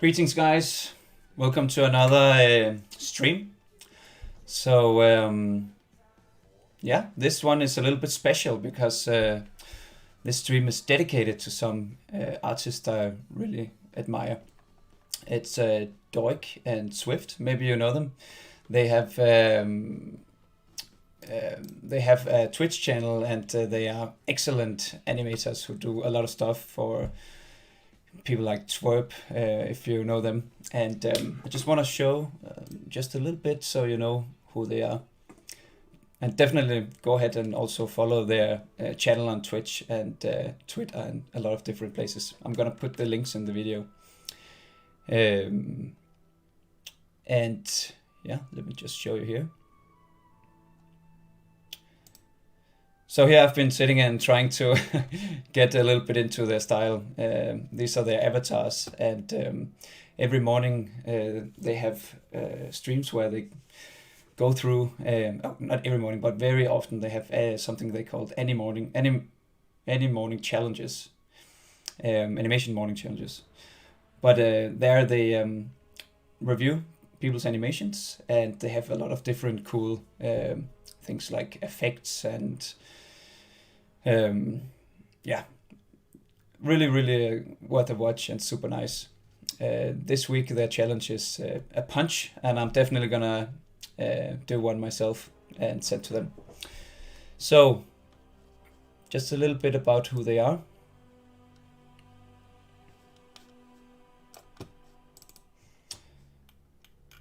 Greetings, guys. Welcome to another stream. So, yeah, this one is a little bit special because this stream is dedicated to some artists I really admire. It's Doig and Swift. Maybe you know them. They have a Twitch channel, and they are excellent animators who do a lot of stuff for people like Twerp, if you know them. And I just want to show just a little bit so you know who they are. And definitely go ahead and also follow their channel on Twitch and Twitter and a lot of different places. I'm gonna put the links in the video. And yeah, let me just show you here. So here I've been sitting and trying to get a little bit into their style. These are their avatars, and every morning they have streams where they go through, not every morning, but very often they have something they call any morning challenges, animation morning challenges. But there they review people's animations, and they have a lot of different cool things like effects and yeah, really worth a watch and super nice. This week their challenge is a punch, and I'm definitely gonna do one myself and send to them. So just a little bit about who they are.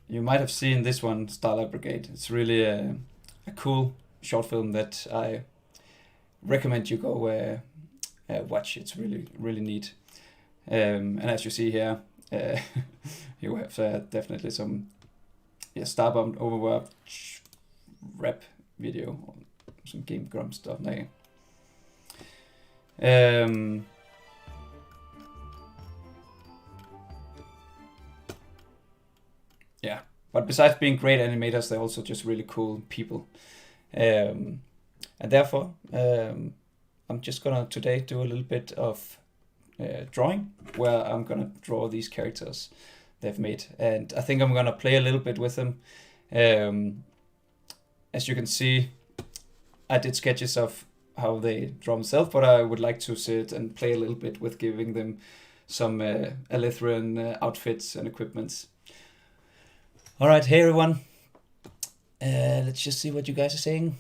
You might have seen this one, Starlight Brigade. It's really a cool short film that I recommend you go watch. It's really neat. And as you see here, you have definitely some Starbound Overworld rap video, or some Game Grump stuff. Yeah, but besides being great animators, they're also just really cool people. And therefore, I'm just gonna today do a little bit of drawing, where I'm gonna draw these characters they've made, and I think I'm gonna play a little bit with them. As you can see, I did sketches of how they draw themselves, but I would like to sit and play a little bit with giving them some Alethrion outfits and equipments. All right, hey everyone. Let's just see what you guys are saying.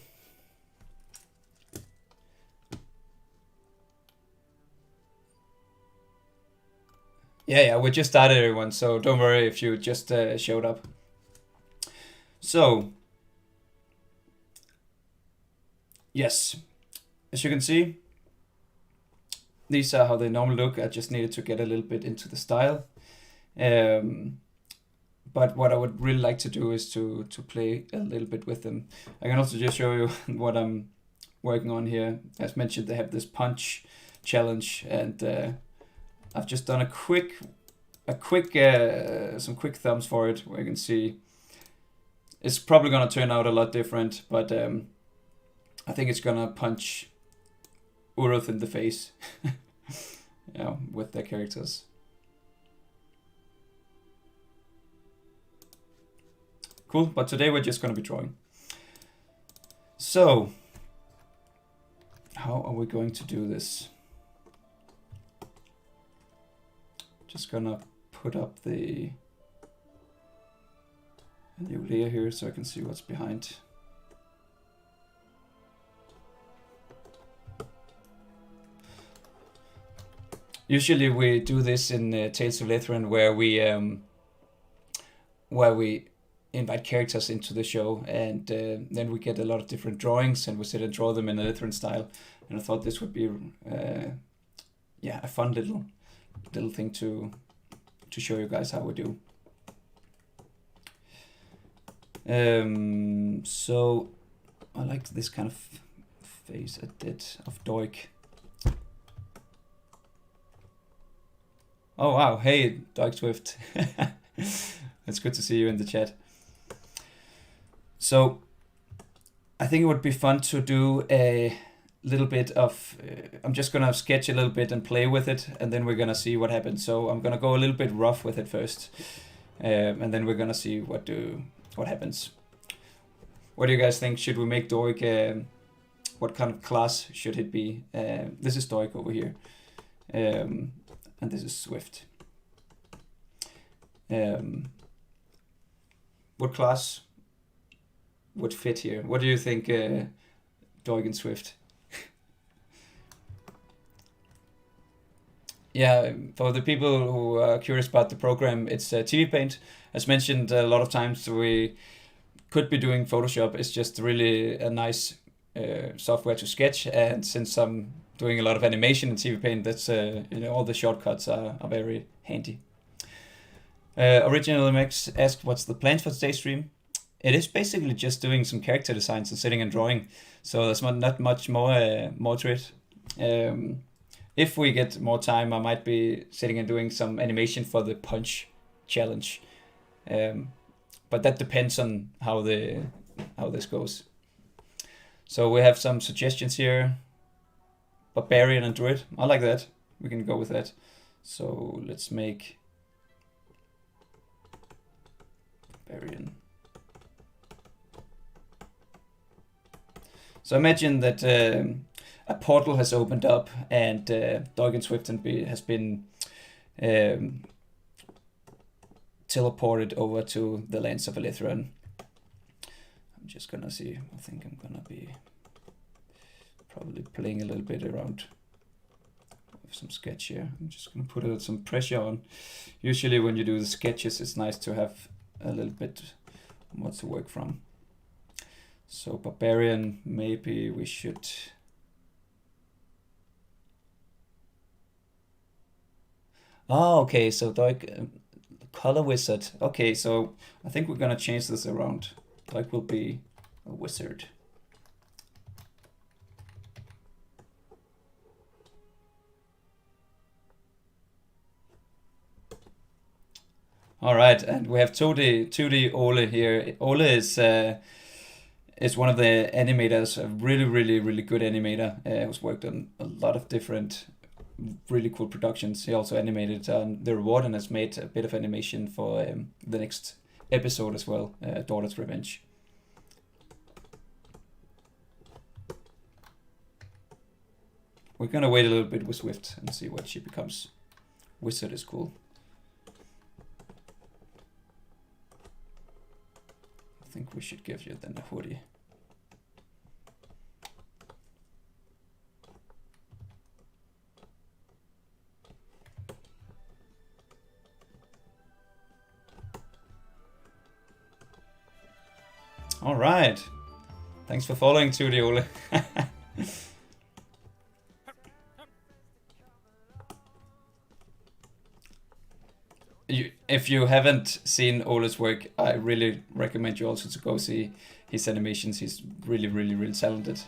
Yeah, we just started, everyone, so don't worry if you just showed up. So, yes, as you can see, these are how they normally look. I just needed to get a little bit into the style. But what I would really like to do is to play a little bit with them. I can also just show you what I'm working on here. As mentioned, they have this punch challenge, and I've just done some quick thumbs for it, where you can see it's probably gonna turn out a lot different, but I think it's gonna punch Uruth in the face, with their characters. Cool, but today we're just gonna be drawing. So, how are we going to do this? Just gonna put up a new layer here so I can see what's behind. Usually we do this in Tales of Alethrion, where we invite characters into the show, and then we get a lot of different drawings, and we sit and draw them in Alethrion style. And I thought this would be a fun little thing to show you guys how we do. So I like this kind of face I did of Doig. Oh wow, hey Doig Swift. It's good to see you in the chat. So I think it would be fun to do a little bit of, I'm just gonna sketch a little bit and play with it, and then we're gonna see what happens. So I'm gonna go a little bit rough with it first, and then we're gonna see what happens. What do you guys think? Should we make Doig? What kind of class should it be? This is Doig over here, and this is Swift. What class would fit here? What do you think, Doig and Swift? Yeah, for the people who are curious about the program, it's TV Paint. As mentioned a lot of times, we could be doing Photoshop. It's just really a nice software to sketch, and since I'm doing a lot of animation in TV Paint, that's all the shortcuts are very handy. Original MX asked, what's the plan for today's stream? It is basically just doing some character designs and sitting and drawing, so there's not much more to it. If we get more time, I might be sitting and doing some animation for the punch challenge, but that depends on how this goes. So we have some suggestions here. Barbarian and Druid, I like that. We can go with that. So let's make Barbarian. So imagine that a portal has opened up, and Doig and Swift has been teleported over to the lands of Alethrion. I'm just gonna see. I think I'm gonna be probably playing a little bit around with some sketch here. I'm just gonna put some pressure on. Usually when you do the sketches, it's nice to have a little bit more to work from. So Barbarian, maybe we should. Oh, okay, so Doig, color wizard. Okay, so I think we're gonna change this around. Doig will be a wizard. All right, and we have 2D Ole here. Ole is one of the animators, a really good animator who's worked on a lot of different really cool productions. He also animated The Reward and has made a bit of animation for the next episode as well, Daughter's Revenge. We're gonna wait a little bit with Swift and see what she becomes. Wizard is cool. I think we should give you then a hoodie. All right. Thanks for following, 2D Ole. If you haven't seen Ole's work, I really recommend you also to go see his animations. He's really talented.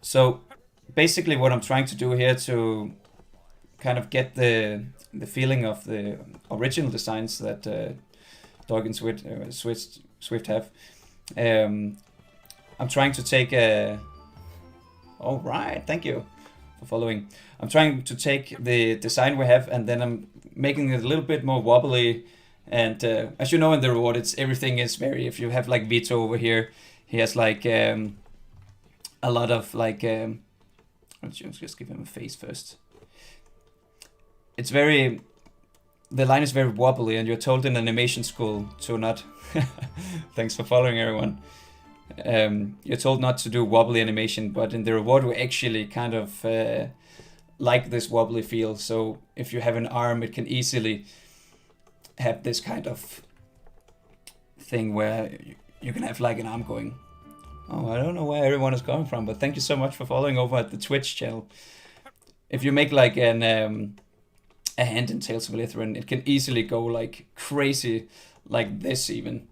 So basically what I'm trying to do here to kind of get the feeling of the original designs that Doig and Swift have. I'm trying to take a... All right, thank you for following. I'm trying to take the design we have, and then I'm making it a little bit more wobbly. And as you know, in The Reward, everything is very... If you have like Vito over here, he has like a lot of like... let's just give him a face first. It's very... The line is very wobbly, and you're told in animation school to not... Thanks for following, everyone. You're told not to do wobbly animation, but in The Reward we actually kind of like this wobbly feel. So if you have an arm, it can easily have this kind of thing where you can have like an arm going. Oh, I don't know where everyone is coming from, but thank you so much for following over at the Twitch channel. If you make like a hand in Tales of Alethrion, it can easily go like crazy, like this even.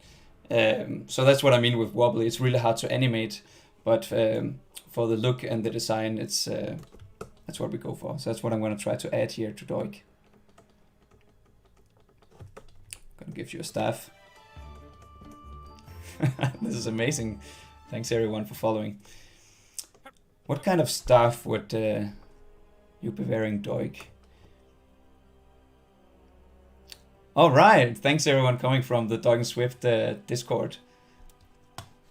So that's what I mean with wobbly. It's really hard to animate, but for the look and the design, it's that's what we go for. So that's what I'm going to try to add here to Doig. I'm going to give you a staff. This is amazing. Thanks everyone for following. What kind of staff would you be wearing, Doig? All right. Thanks everyone coming from the Doig and Swift Discord.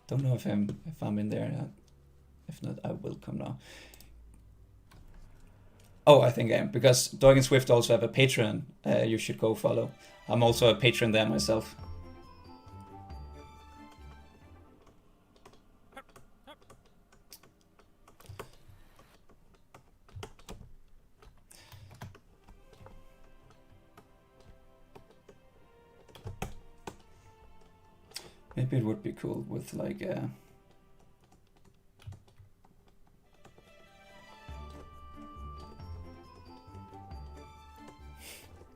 Don't know if I'm in there. If not, I will come now. Oh, I think I am, because Doig and Swift also have a Patreon. You should go follow. I'm also a patron there myself. Maybe it would be cool with like a...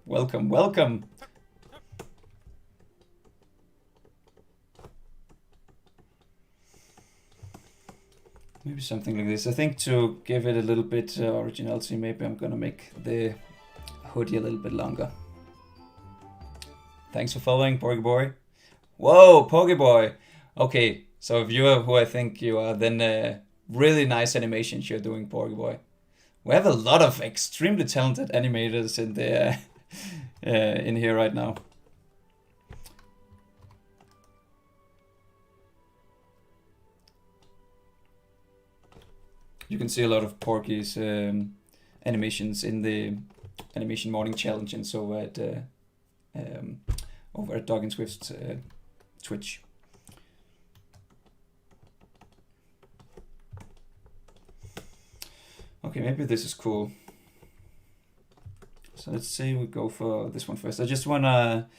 Welcome, welcome! Maybe something like this. I think to give it a little bit originality, maybe I'm gonna make the hoodie a little bit longer. Thanks for following, Pokeboy. Whoa, Pokeboy! Okay, so if you are who I think you are, then really nice animations you're doing, Pokeboy. We have a lot of extremely talented animators in the in here right now. You can see a lot of Porky's animations in the Animation Morning Challenge and so at over at Doig and Swift's Twitch. Okay, maybe this is cool. So let's say we go for this one first. I just wanna,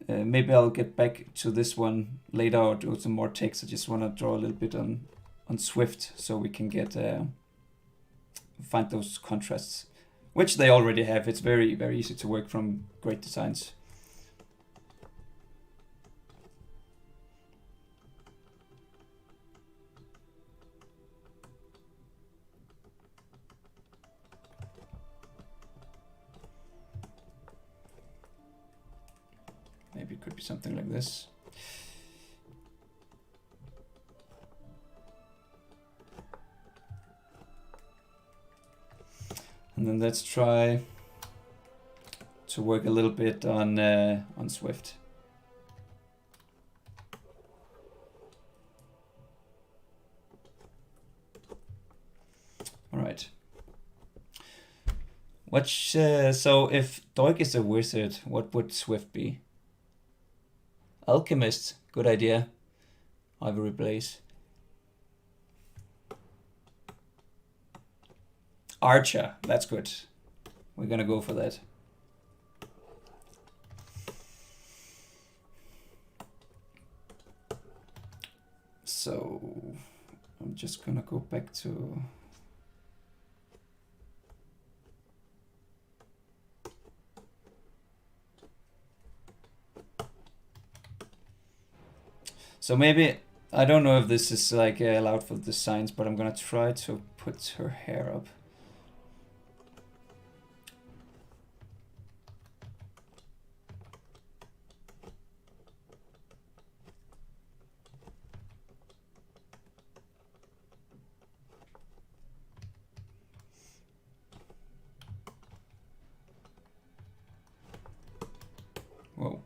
maybe I'll get back to this one later or do some more text. I just wanna draw a little bit on Swift so we can get, find those contrasts, which they already have. It's very, very easy to work from great designs. Maybe it could be something like this. And then let's try to work a little bit on Swift. All right. So if Doig is a wizard, what would Swift be? Alchemist, good idea. Ivory Blaze. Archer, that's good. We're gonna go for that. So I'm just gonna go back to... So maybe, I don't know if this is like allowed for the signs, but I'm gonna try to put her hair up. Whoa.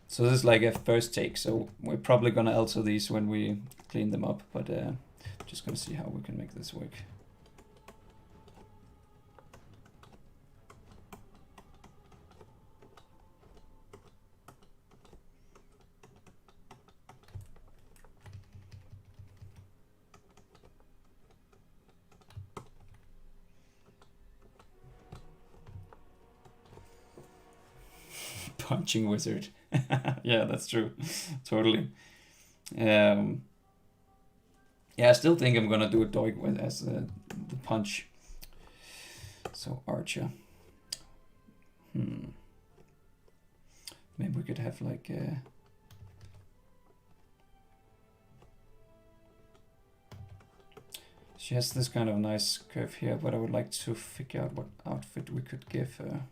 So this is like a first take, so we're probably gonna alter these when we clean them up, but just gonna see how we can make this work. Punching wizard. Yeah, that's true. Totally. Yeah, I still think I'm gonna do a Doig with as the punch. So Archer. Maybe we could have like a... She has this kind of nice curve here, but I would like to figure out what outfit we could give her.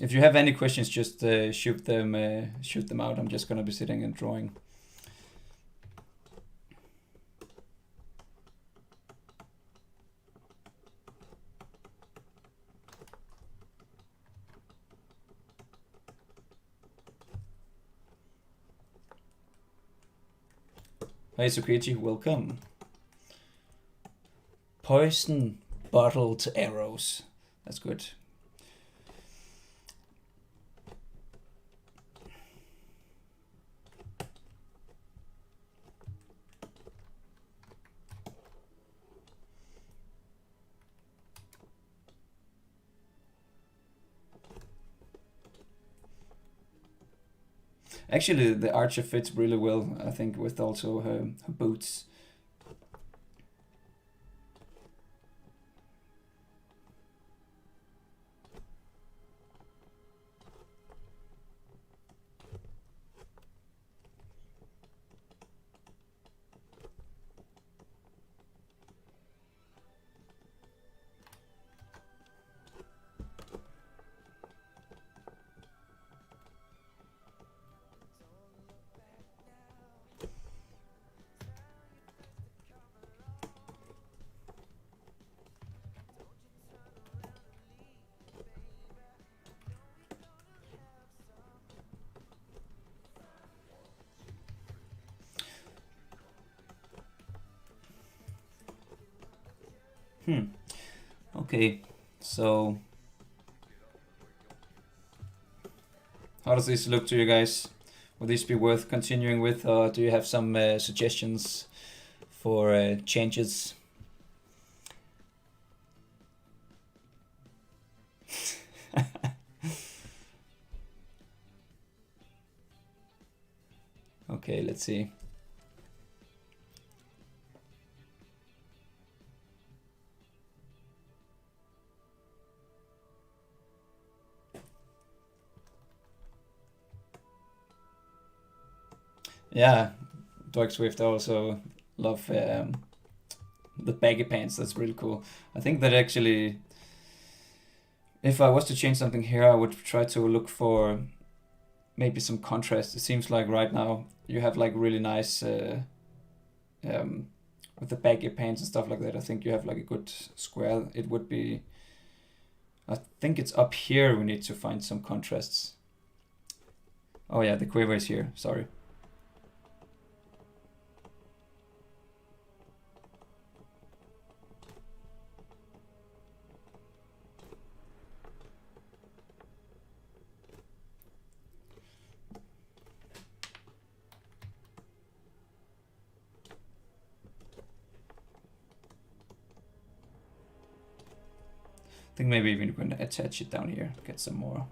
If you have any questions, just shoot them out. I'm just gonna be sitting and drawing. Hey Sukichi, welcome. Poison bottled arrows. That's good. Actually, the archer fits really well, I think, with also her boots. Okay, so how does this look to you guys? Would this be worth continuing with, or do you have some suggestions for changes? Okay, let's see. Yeah, Doig and Swift. I also love the baggy pants. That's really cool. I think that actually, if I was to change something here, I would try to look for maybe some contrast. It seems like right now you have like really nice with the baggy pants and stuff like that. I think you have like a good square. It would be, I think it's up here we need to find some contrasts. Oh yeah, the quiver is here, sorry. I think maybe even we can attach it down here, get some more.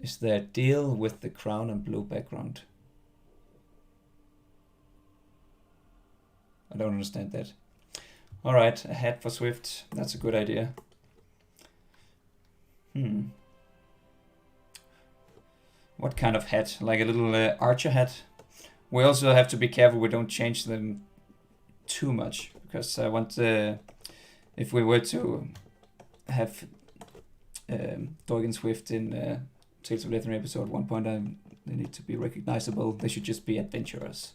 Is there a deal with the crown and blue background? I don't understand that. All right, a hat for Swift. That's a good idea. What kind of hat? Like a little archer hat? We also have to be careful we don't change them too much, because I want if we were to have Doig and Swift in Tales of Alethrion episode 1.9, they need to be recognizable. They should just be adventurers.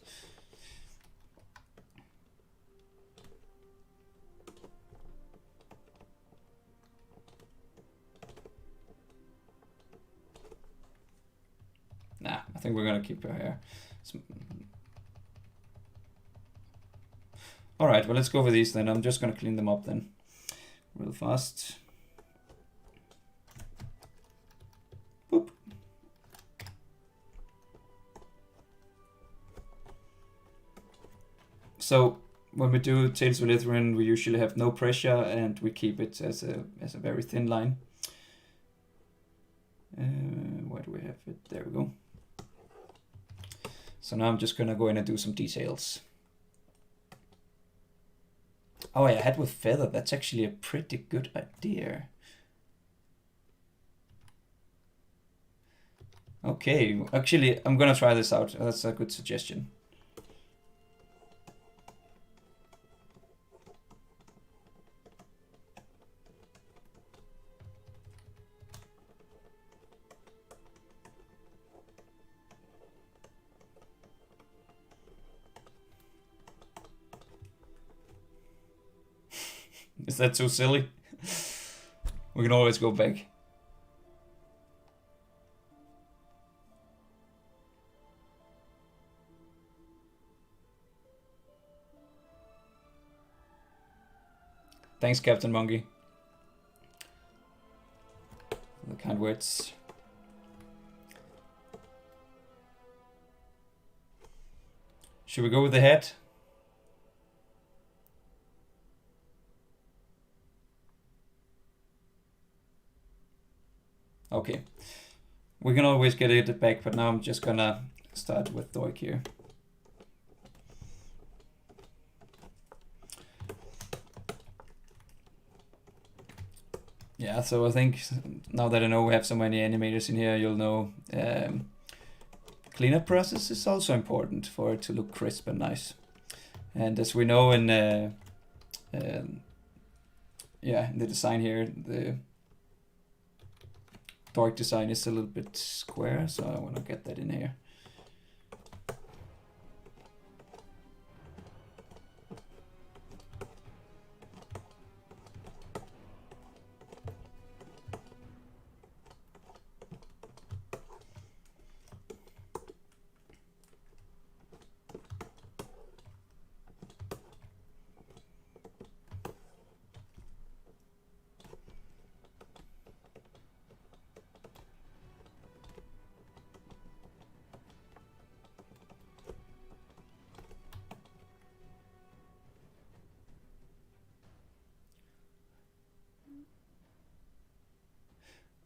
Nah, I think we're gonna keep her here. Alright, well let's go for these then. I'm just gonna clean them up then real fast. Boop. So when we do Tales of Alethrion, we usually have no pressure and we keep it as a very thin line. Where do we have it? There we go. So now I'm just gonna go in and do some details. Oh, I had with feather. That's actually a pretty good idea. Okay, actually, I'm gonna try this out. That's a good suggestion. Is that too silly? We can always go back. Thanks, Captain Monkey. For the kind words. Should we go with the head? Okay. We can always get it back, but now I'm just gonna start with Doig here. Yeah, so I think now that I know we have so many animators in here, you'll know cleanup process is also important for it to look crisp and nice. And as we know in in the design here, the Doig design is a little bit square, so I want to get that in here.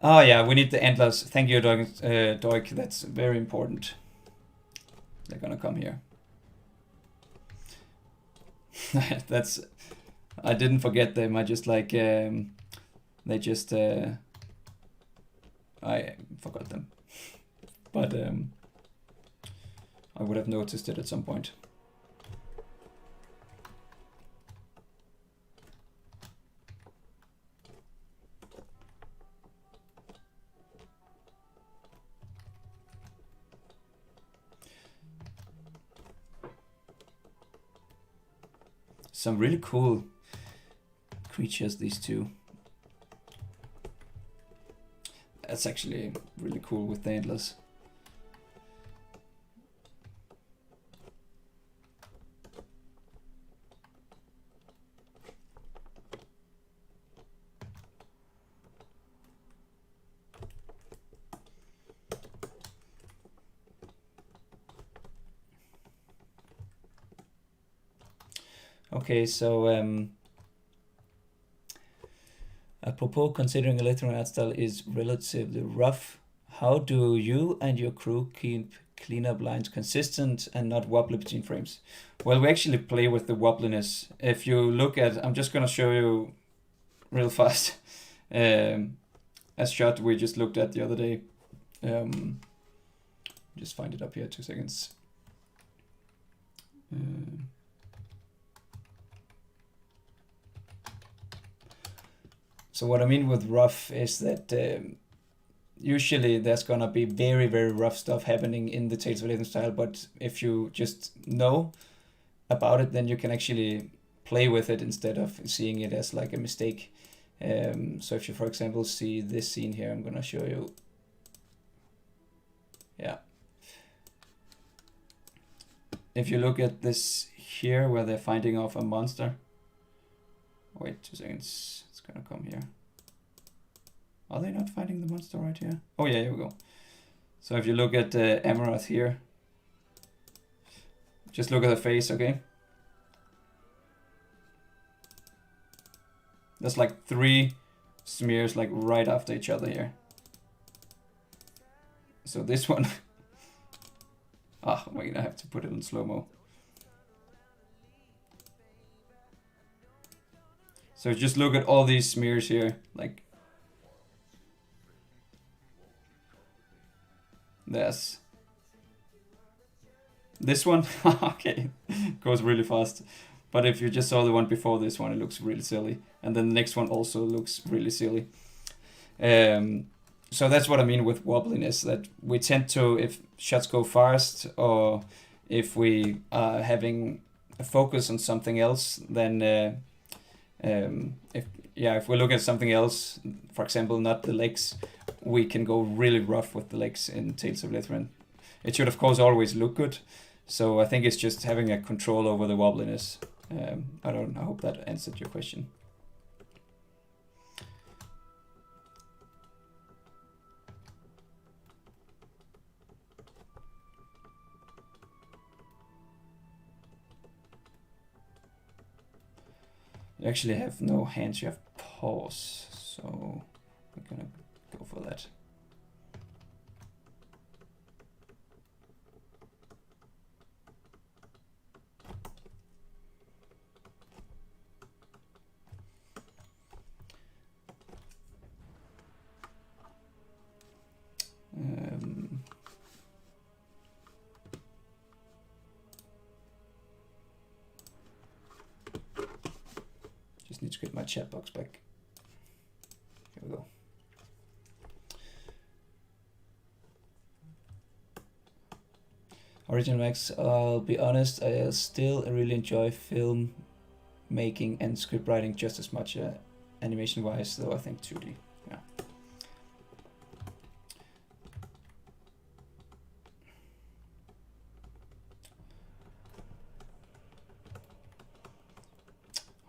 Oh yeah, we need the antlers. Thank you, Doig. That's very important. They're gonna come here. That's. I didn't forget them. I just like they just I forgot them, but I would have noticed it at some point. Some really cool creatures, these two. That's actually really cool with the antlers. Okay, so apropos, considering Alethrion art style is relatively rough, how do you and your crew keep cleanup lines consistent and not wobbly between frames? Well, we actually play with the wobbliness. If you look at, I'm just gonna show you real fast a shot we just looked at the other day. Just find it up here, 2 seconds. So what I mean with rough is that usually there's gonna be very, very rough stuff happening in the Tales of Alethrion style, but if you just know about it, then you can actually play with it instead of seeing it as like a mistake. So if you, for example, see this scene here, I'm gonna show you. Yeah. If you look at this here, where they're fighting off a monster. Wait 2 seconds. It's gonna come here. Are they not fighting the monster right here? Oh yeah, here we go. So if you look at Amaranth here, just look at the face, okay? There's like 3 smears like right after each other here. So this one, we're gonna have to put it in slow-mo. So just look at all these smears here, like there's this one, okay, goes really fast. But if you just saw the one before this one, it looks really silly. And then the next one also looks really silly. So that's what I mean with wobbliness, that we tend to, if shots go fast or if we are having a focus on something else, then if we look at something else, for example, not the legs, we can go really rough with the legs in Tales of Alethrion. It should of course always look good. So I think it's just having a control over the wobbliness. I hope that answered your question. You actually have no hands, you have paws, so we're gonna go for that. Just need to get my chat box back. Here we go. Original Max, I'll be honest, I still really enjoy film making and script writing just as much animation wise, though I think 2D. Yeah.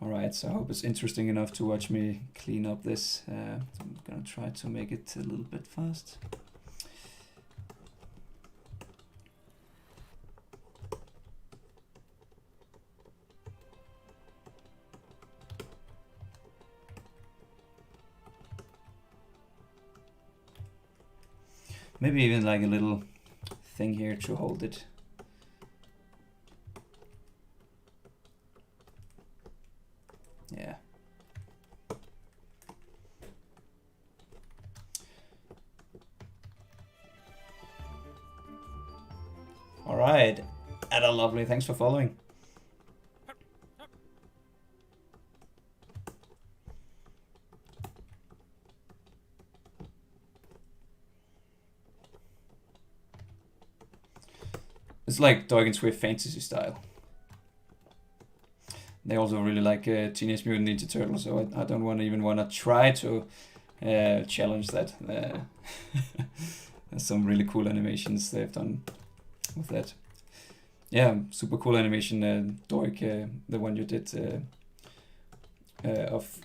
Alright, so I hope it's interesting enough to watch me clean up this. I'm gonna try to make it a little bit fast. Maybe even like a little thing here to hold it. Yeah. All right, Ada Lovely, thanks for following. It's like Doig and Swift fantasy style. They also really like Teenage Mutant Ninja Turtles, so I don't even want to try to challenge that. There's some really cool animations they've done with that. Yeah, super cool animation, Doig, the one you did of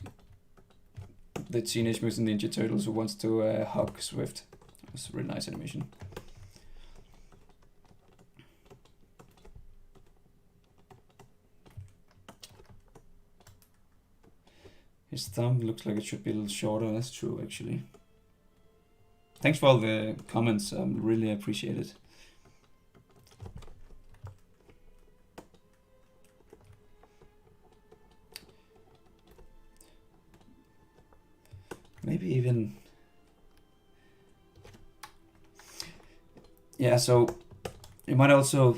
the Teenage Mutant Ninja Turtles who wants to hug Swift. It's a really nice animation. His thumb looks like it should be a little shorter. That's true, actually. Thanks for all the comments. Really appreciate it. Maybe even... Yeah, so you might also...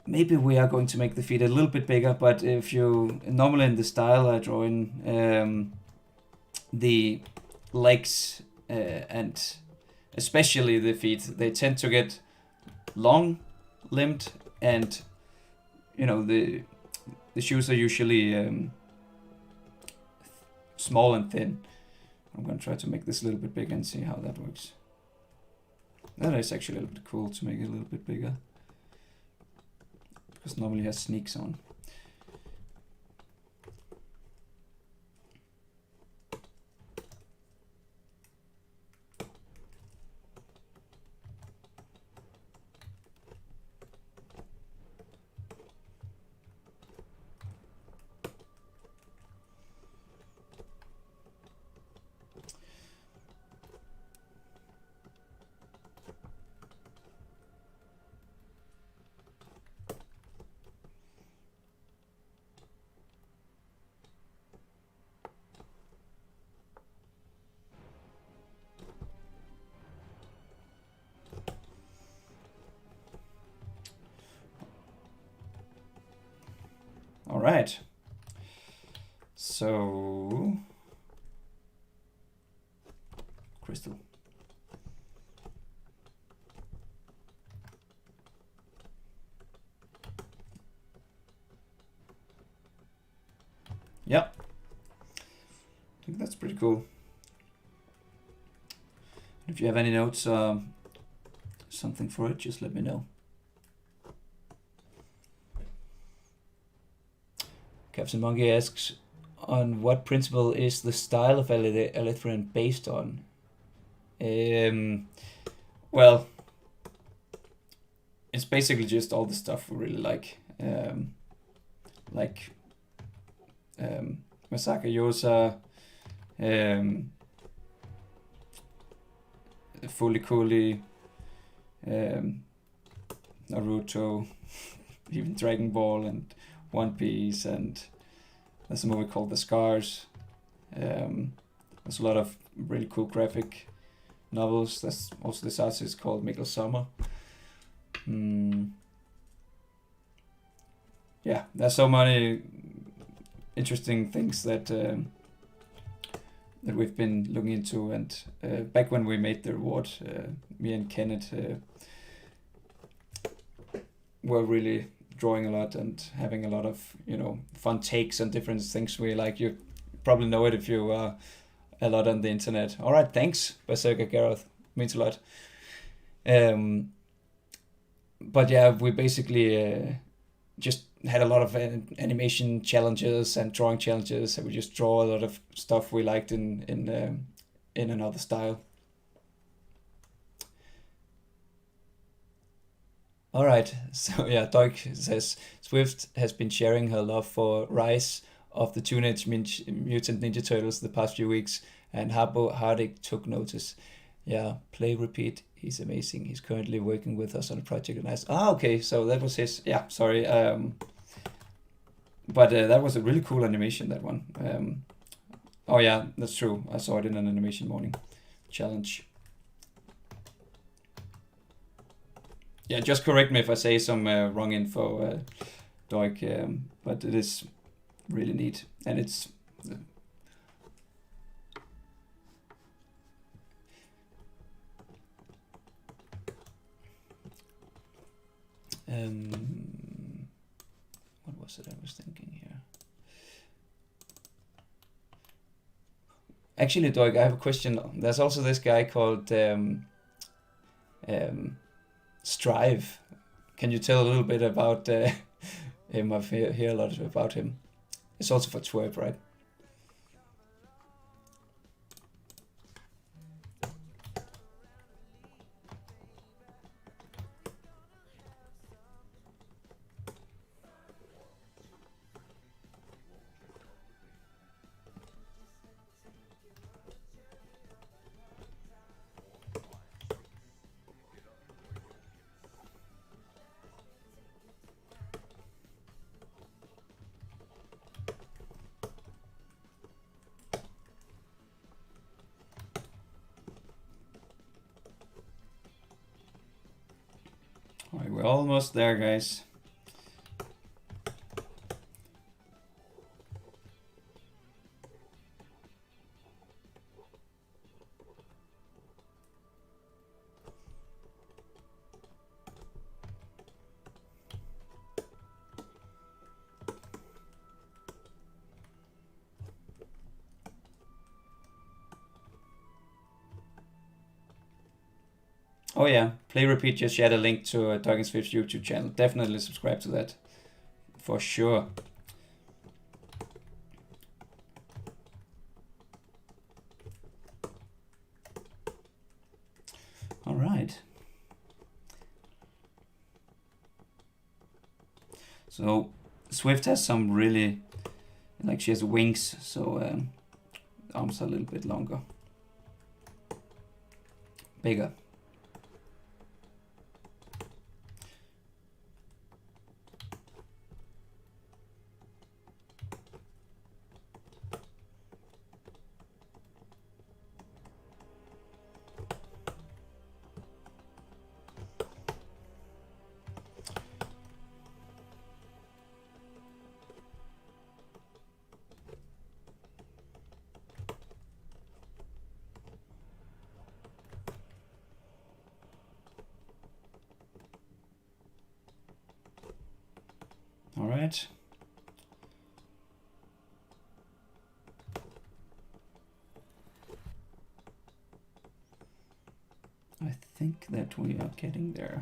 Maybe we are going to make the feet a little bit bigger, but if you... Normally in the style I draw in, the legs and especially the feet, they tend to get long-limbed, and you know, the shoes are usually small and thin. I'm going to try to make this a little bit bigger and see how that works. That is actually a little bit cool to make it a little bit bigger, because normally it has sneaks on. right. So crystal. Yeah, I think that's pretty cool. If you have any notes, something for it, just let me know. Captain Monkey asks, on what principle is the style of Alethrion based on? Well, it's basically just all the stuff we really like. Like Masaka Yosa, Fully Cooley, Naruto, even Dragon Ball and One Piece, and there's a movie called The Scars. There's a lot of really cool graphic novels. There's also this artist called Mikkel Mainz. Yeah, there's so many interesting things that we've been looking into, and back when we made the reward, me and Kenneth were really drawing a lot and having a lot of fun takes on different things we like. You probably know it if you are a lot on the internet. All right, thanks, Berserker Gareth, means a lot. But yeah, we basically just had a lot of animation challenges and drawing challenges, and we just draw a lot of stuff we liked in another style. All right, so yeah, Doig says Swift has been sharing her love for Rise of the Teenage Mutant Ninja Turtles the past few weeks, and Harpo Hardik took notice. Yeah, play repeat. He's amazing. He's currently working with us on a project. And okay, so that was his. Yeah, sorry. But that was a really cool animation, that one. Oh yeah, that's true. I saw it in an animation morning challenge. Yeah, just correct me if I say some wrong info, Doig, but it is really neat, and it's what was it I was thinking here? Actually, Doig, I have a question. There's also this guy called Strive. Can you tell a little bit about him? I've heard a lot about him. It's also for Twerp, right? Alright, we're almost there, guys. Oh yeah, Play Repeat just shared a link to Doig and Swift's YouTube channel. Definitely subscribe to that, for sure. All right. So Swift has some really, like, she has wings, so arms are a little bit longer, bigger. right. I think that we are getting there.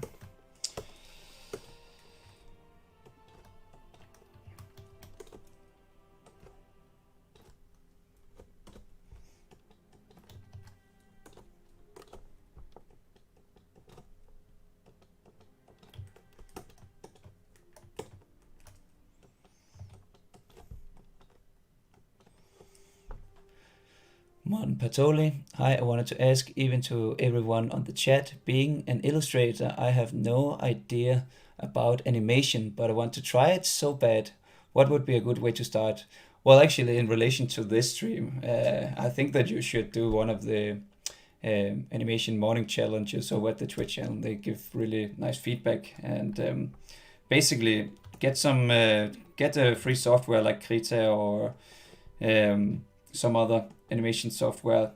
Mon Patoli, hi, I wanted to ask even to everyone on the chat, being an illustrator, I have no idea about animation, but I want to try it so bad. What would be a good way to start? Well, actually, in relation to this stream, I think that you should do one of the animation morning challenges over at the Twitch channel. They give really nice feedback, and basically get a free software like Krita or some other animation software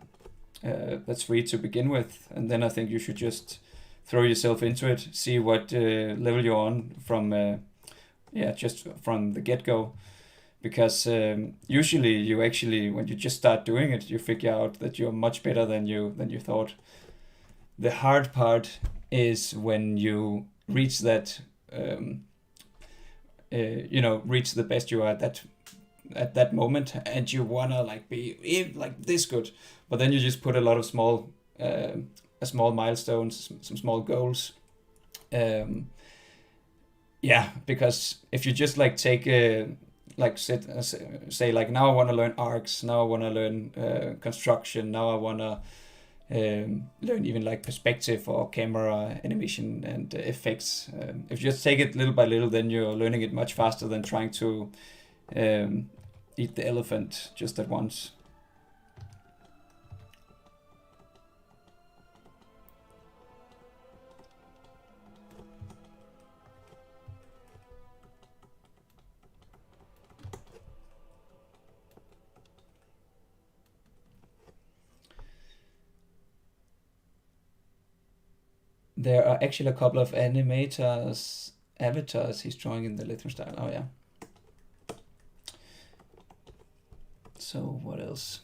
that's free to begin with, and then I think you should just throw yourself into it, see what level you're on from just from the get-go, because usually you actually, when you just start doing it, you figure out that you're much better than you thought. The hard part is when you reach that reach the best you are at that moment, and you wanna like be like this good, but then you just put a lot of small milestones, some small goals. Because if you just like take say like, now I want to learn arcs, now I want to learn construction, now I want to learn even like perspective or camera animation and effects. If you just take it little by little, then you're learning it much faster than trying to eat the elephant just at once. There are actually a couple of avatars he's drawing in the Alethrion style. Oh yeah. So what else?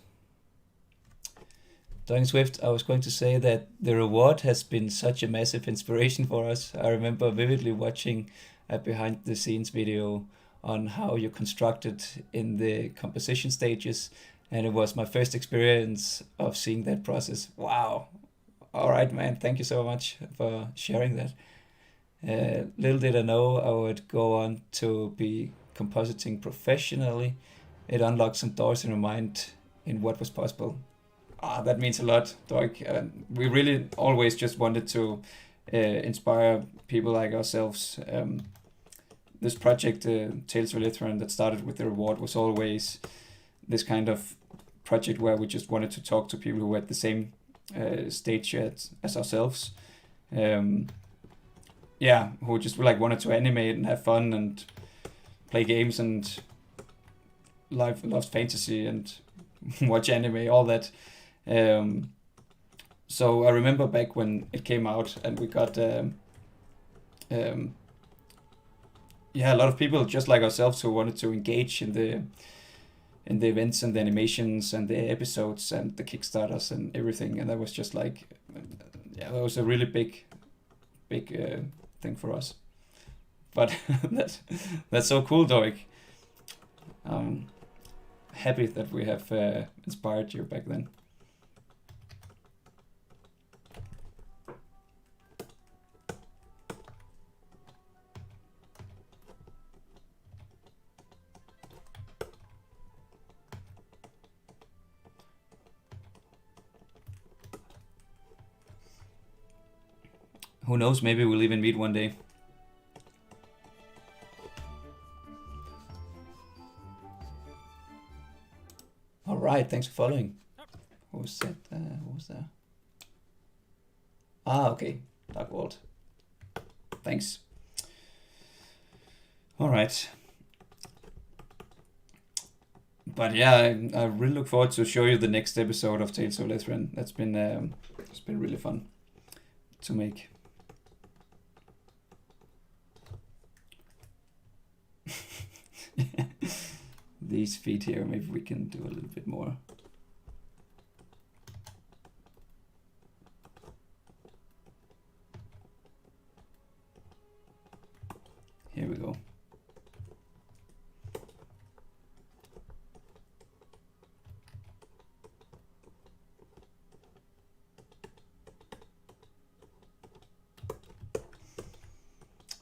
Doig and Swift, I was going to say that the reward has been such a massive inspiration for us. I remember vividly watching a behind the scenes video on how you constructed in the composition stages, and it was my first experience of seeing that process. Wow. All right, man. Thank you so much for sharing that. Little did I know I would go on to be compositing professionally. It unlocked some doors in my mind in what was possible. That means a lot, Doig. We really always just wanted to inspire people like ourselves. This project, Tales of Alethrion, that started with the reward, was always this kind of project where we just wanted to talk to people who were at the same stage as ourselves. Who just like wanted to animate and have fun and play games and loves fantasy and watch anime, all that. So I remember back when it came out and we got a lot of people just like ourselves who wanted to engage in the events and the animations and the episodes and the Kickstarters and everything, and that was just like, that was a really big thing for us. But that's so cool, Doig. Happy that we have inspired you back then. Who knows, maybe we'll even meet one day. All right, thanks for following. Who was that? Who was there? Okay, Dark World. Thanks. All right. But yeah, I really look forward to show you the next episode of Tales of Alethrion. That's been it's been really fun to make. these feet here. Maybe we can do a little bit more. Here we go.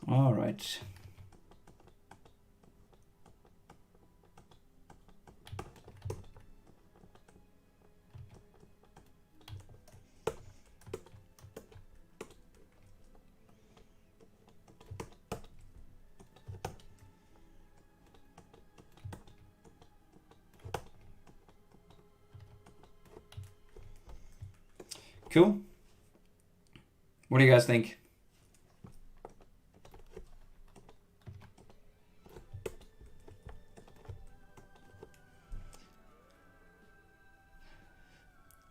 All right. Cool. What do you guys think?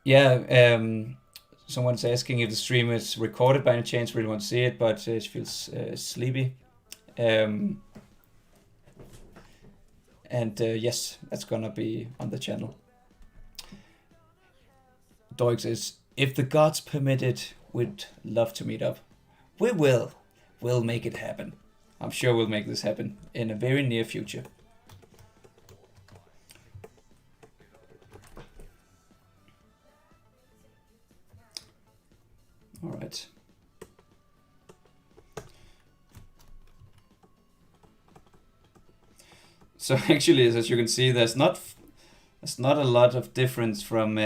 Yeah, someone's asking if the stream is recorded by any chance. Really want to see it, but it feels sleepy. And yes, that's gonna be on the channel. Doig says, if the gods permit it, we'd love to meet up. We will. We'll make it happen. I'm sure we'll make this happen in a very near future. All right. So actually, as you can see, there's not a lot of difference from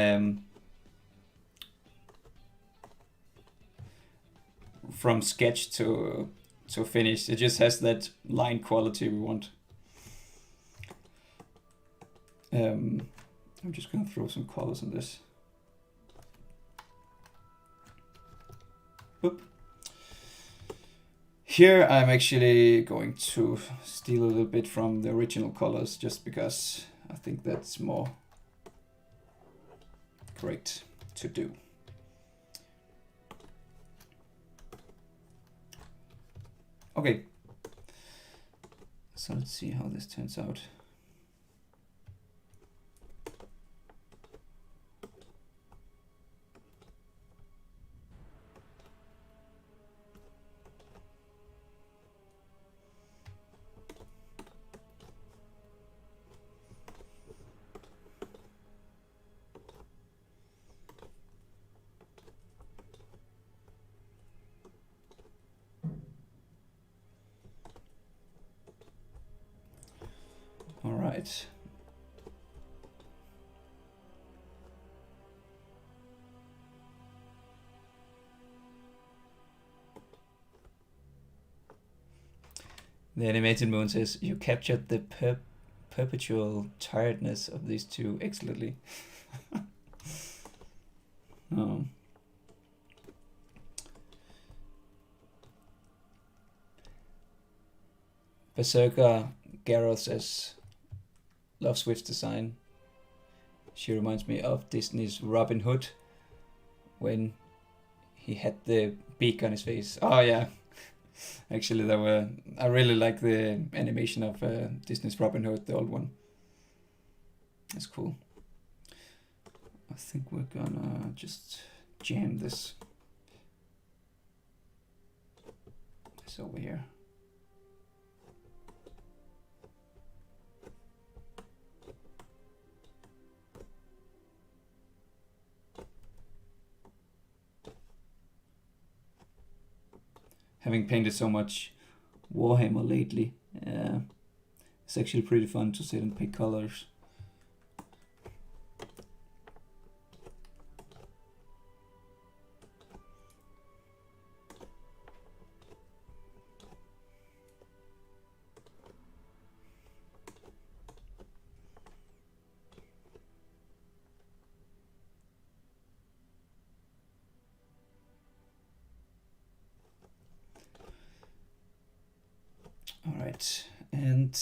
sketch to finish. It just has that line quality we want. I'm just gonna throw some colors on this. Boop. Here I'm actually going to steal a little bit from the original colors just because I think that's more correct to do. Okay, so let's see how this turns out. All right. The animated moon says, you captured the perpetual tiredness of these two excellently. Oh. Berserker Gareth says, love Swift's design. She reminds me of Disney's Robin Hood when he had the beak on his face. Oh yeah, actually I really like the animation of Disney's Robin Hood, the old one. That's cool. I think we're gonna just jam this over here. Having painted so much Warhammer lately, it's actually pretty fun to sit and pick colors. All right, and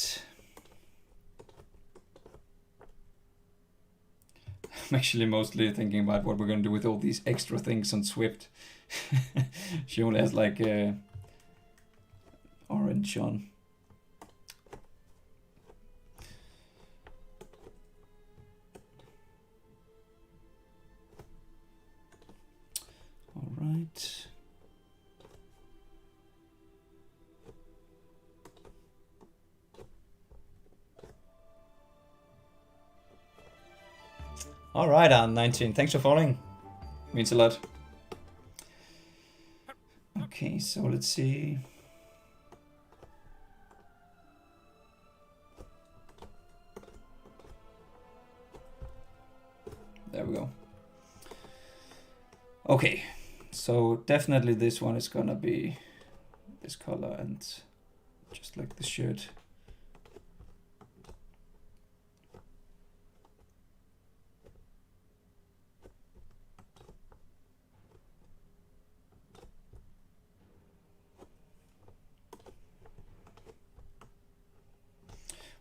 I'm actually mostly thinking about what we're going to do with all these extra things on Swift. She only has like orange on. right. All right, Arn19, thanks for following. Means a lot. Okay, so let's see. There we go. Okay, so definitely this one is gonna be this color and just like the shirt.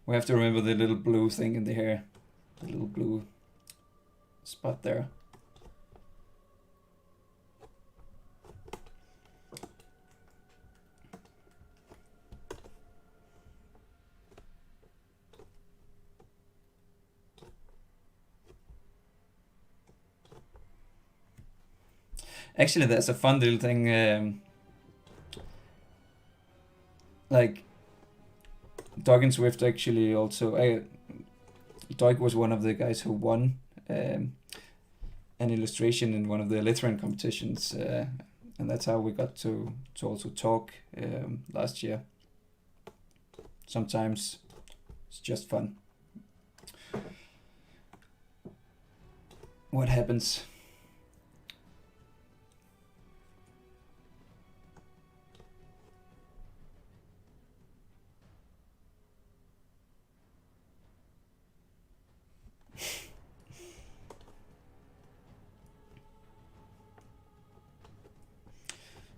We have to remember the little blue thing in the hair, the little blue spot there. Actually, that's a fun little thing. Like Doig and Swift actually also. Doig was one of the guys who won an illustration in one of the Alethrion competitions, and that's how we got to also talk last year. Sometimes it's just fun. What happens?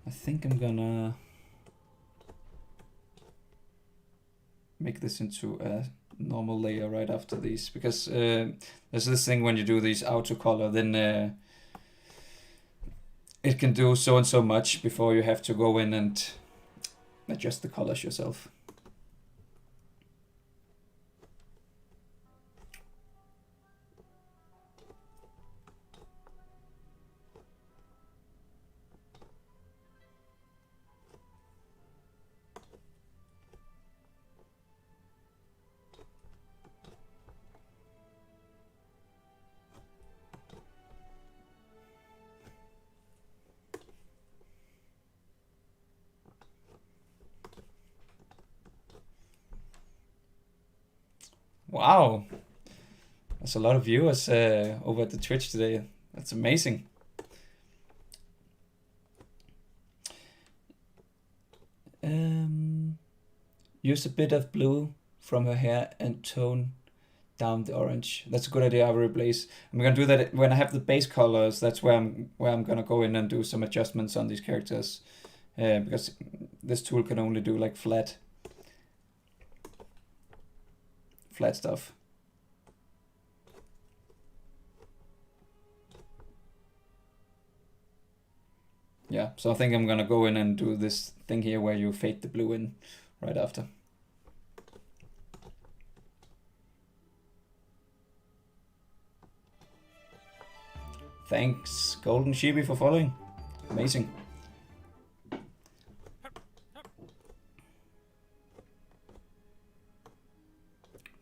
I think I'm gonna make this into a normal layer right after these, because there's this thing when you do these auto color, then it can do so and so much before you have to go in and adjust the colors yourself. Wow, there's a lot of viewers over at the Twitch today. That's amazing. Use a bit of blue from her hair and tone down the orange. That's a good idea. I will replace. I'm gonna do that when I have the base colors. That's where I'm gonna go in and do some adjustments on these characters, because this tool can only do like flat stuff. Yeah, so I think I'm gonna go in and do this thing here where you fade the blue in right after. Thanks, Golden Sheepy, for following. Amazing.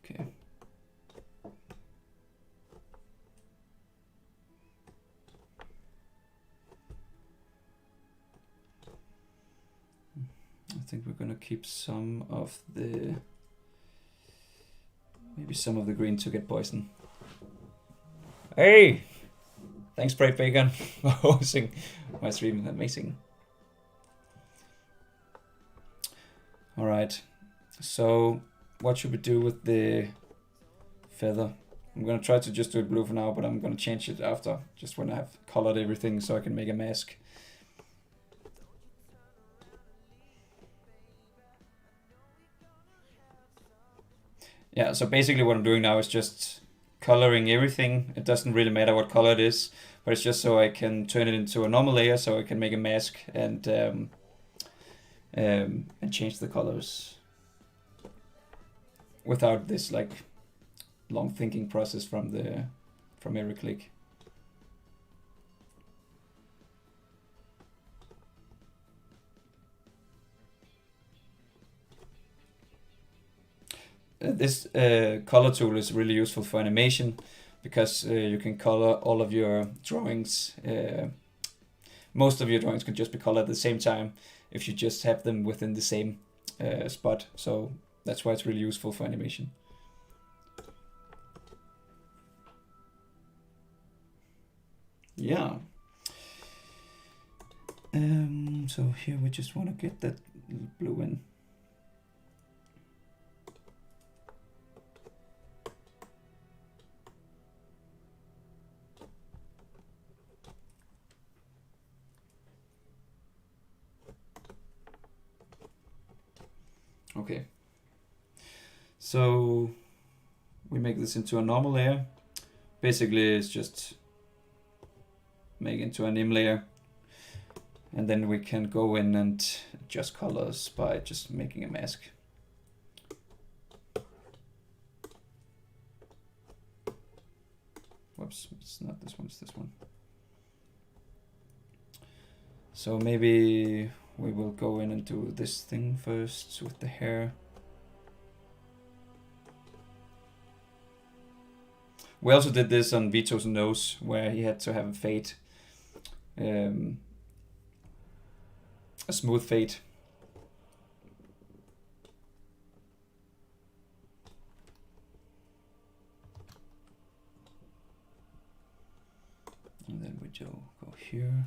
Okay. I think we're gonna keep some of the, maybe some of the green to get poison. Hey! Thanks, Brave Bacon, for hosting my stream. Amazing. All right. So, what should we do with the feather? I'm gonna try to just do it blue for now, but I'm gonna change it after, just when I have colored everything, so I can make a mask. Yeah. So basically, what I'm doing now is just coloring everything. It doesn't really matter what color it is, but it's just so I can turn it into a normal layer, so I can make a mask and change the colors without this like long thinking process from every click. this color tool is really useful for animation because you can color all of your drawings. Most of your drawings can just be colored at the same time if you just have them within the same spot. So that's why it's really useful for animation. Yeah. So here we just want to get that blue in. Okay. So we make this into a normal layer. Basically, it's just make into an im layer. And then we can go in and adjust colors by just making a mask. Whoops, it's not this one, it's this one. So maybe we will go in and do this thing first with the hair. We also did this on Vito's nose, where he had to have a fade. A smooth fade. And then we go here.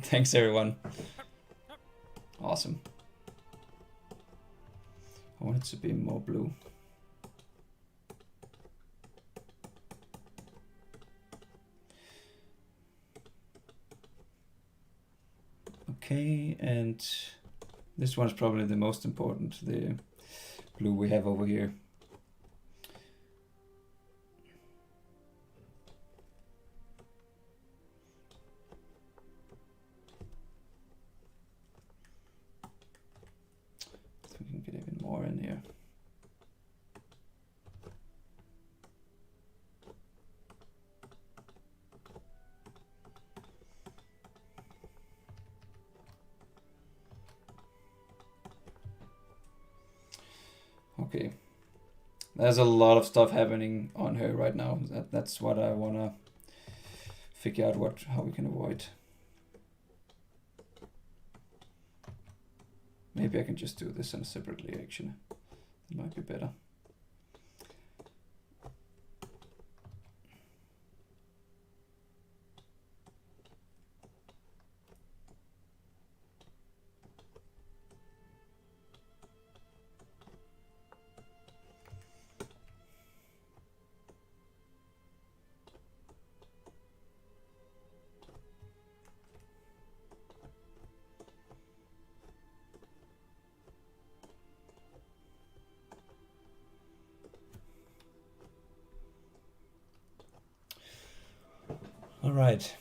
Thanks everyone. Awesome. I want it to be more blue. Okay, and this one is probably the most important, the blue we have over here. So we can get even more in here. Okay, there's a lot of stuff happening on her right now. That's what I wanna figure out how we can avoid. Maybe I can just do this on separately actually. It might be better. All right.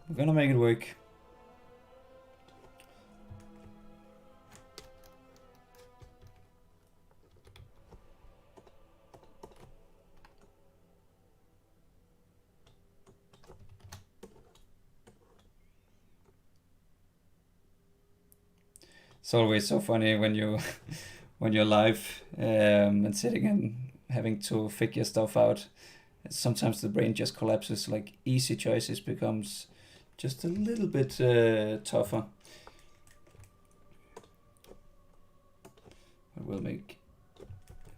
We're gonna make it work. It's always so funny when you when you're live and sitting and having to figure stuff out. Sometimes the brain just collapses. Like easy choices becomes just a little bit tougher. But we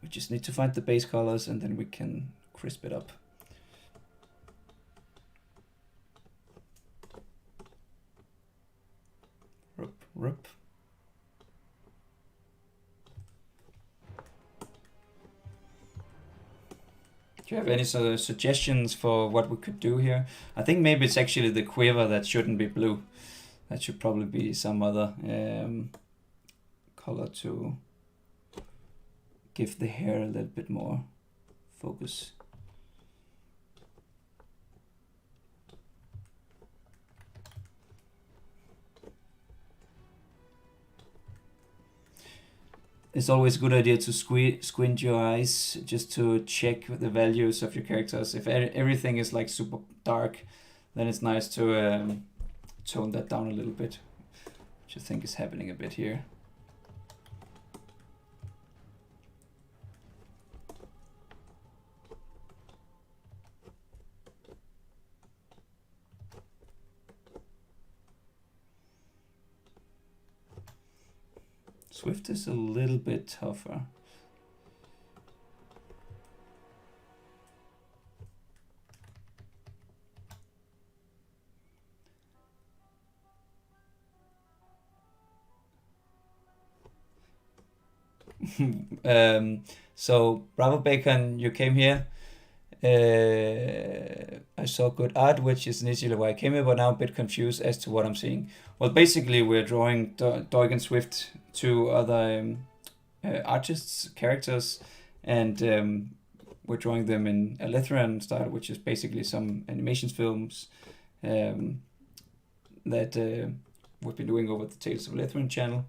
just need to find the base colors and then we can crisp it up. Rup. Do you have any sort of suggestions for what we could do here? I think maybe it's actually the quiver that shouldn't be blue. That should probably be some other color to give the hair a little bit more focus. it's always a good idea to squint your eyes just to check the values of your characters. If everything is like super dark, then it's nice to tone that down a little bit, which I think is happening a bit here. Swift is a little bit tougher. So Bravo Bacon, you came here. I saw good art, which is initially why I came here, but now I'm a bit confused as to what I'm seeing. Well, basically, we're drawing Doig and Swift, two other artists' characters, and we're drawing them in Alethrion style, which is basically some animation films that we've been doing over the Tales of Alethrion channel.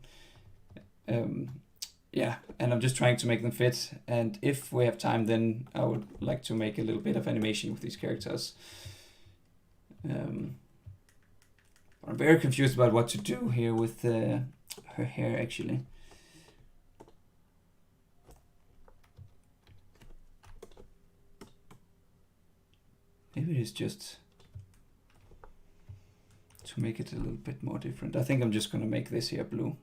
Yeah, and I'm just trying to make them fit, and if we have time, then I would like to make a little bit of animation with these characters. I'm very confused about what to do here with her hair, actually. Maybe it is just to make it a little bit more different. I think I'm just gonna make this here blue.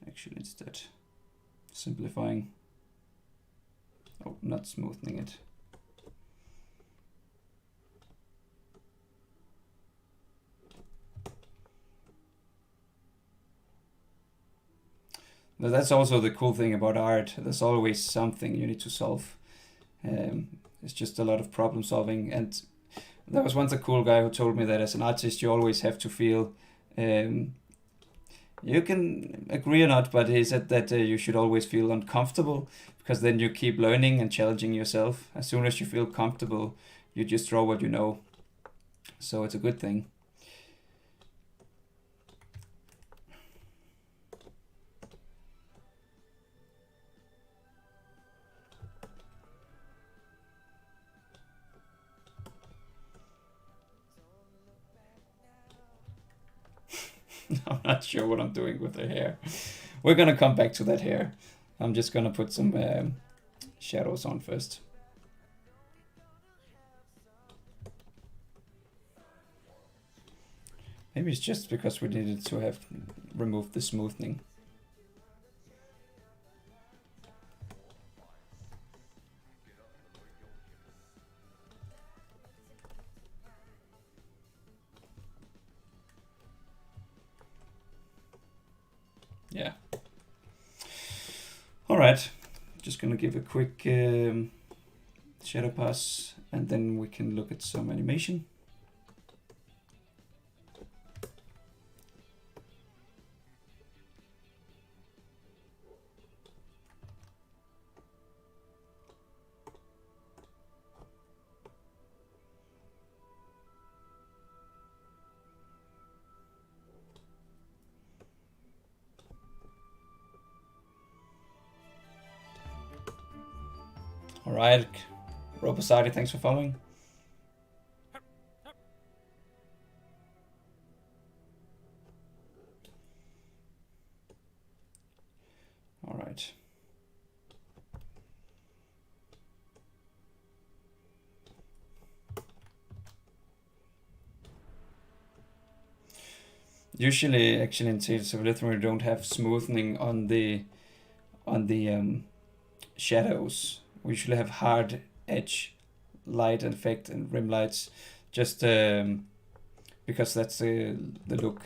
Actually, instead, simplifying. Oh, not smoothing it. But that's also the cool thing about art. There's always something you need to solve. It's just a lot of problem solving. And there was once a cool guy who told me that as an artist, you always have to feel. You can agree or not, but he said that you should always feel uncomfortable, because then you keep learning and challenging yourself. As soon as you feel comfortable, you just draw what you know. So it's a good thing. I'm not sure what I'm doing with the hair. We're gonna come back to that hair. I'm just gonna put some shadows on first. Maybe it's just because we needed to have removed the smoothing. Yeah. All right. Just gonna give a quick shadow pass, and then we can look at some animation. All right, Robosati, thanks for following. All right. Usually, actually, in Tales of Alethrion, we don't have smoothing on the shadows. We usually have hard edge light effect and rim lights, just because that's the look.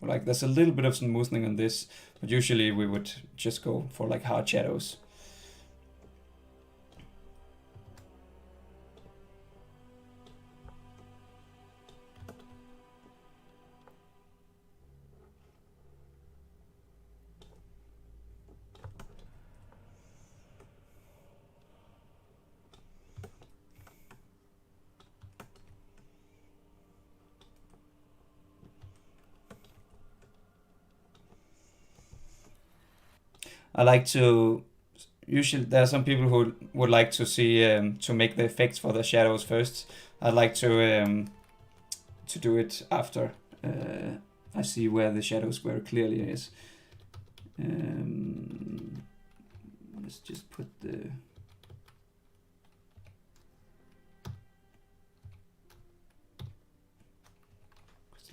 Like there's a little bit of smoothing on this, but usually we would just go for like hard shadows. I like to usually there are some people who would like to see to make the effects for the shadows first. I like to do it after I see where the shadows very clearly is. Let's just put the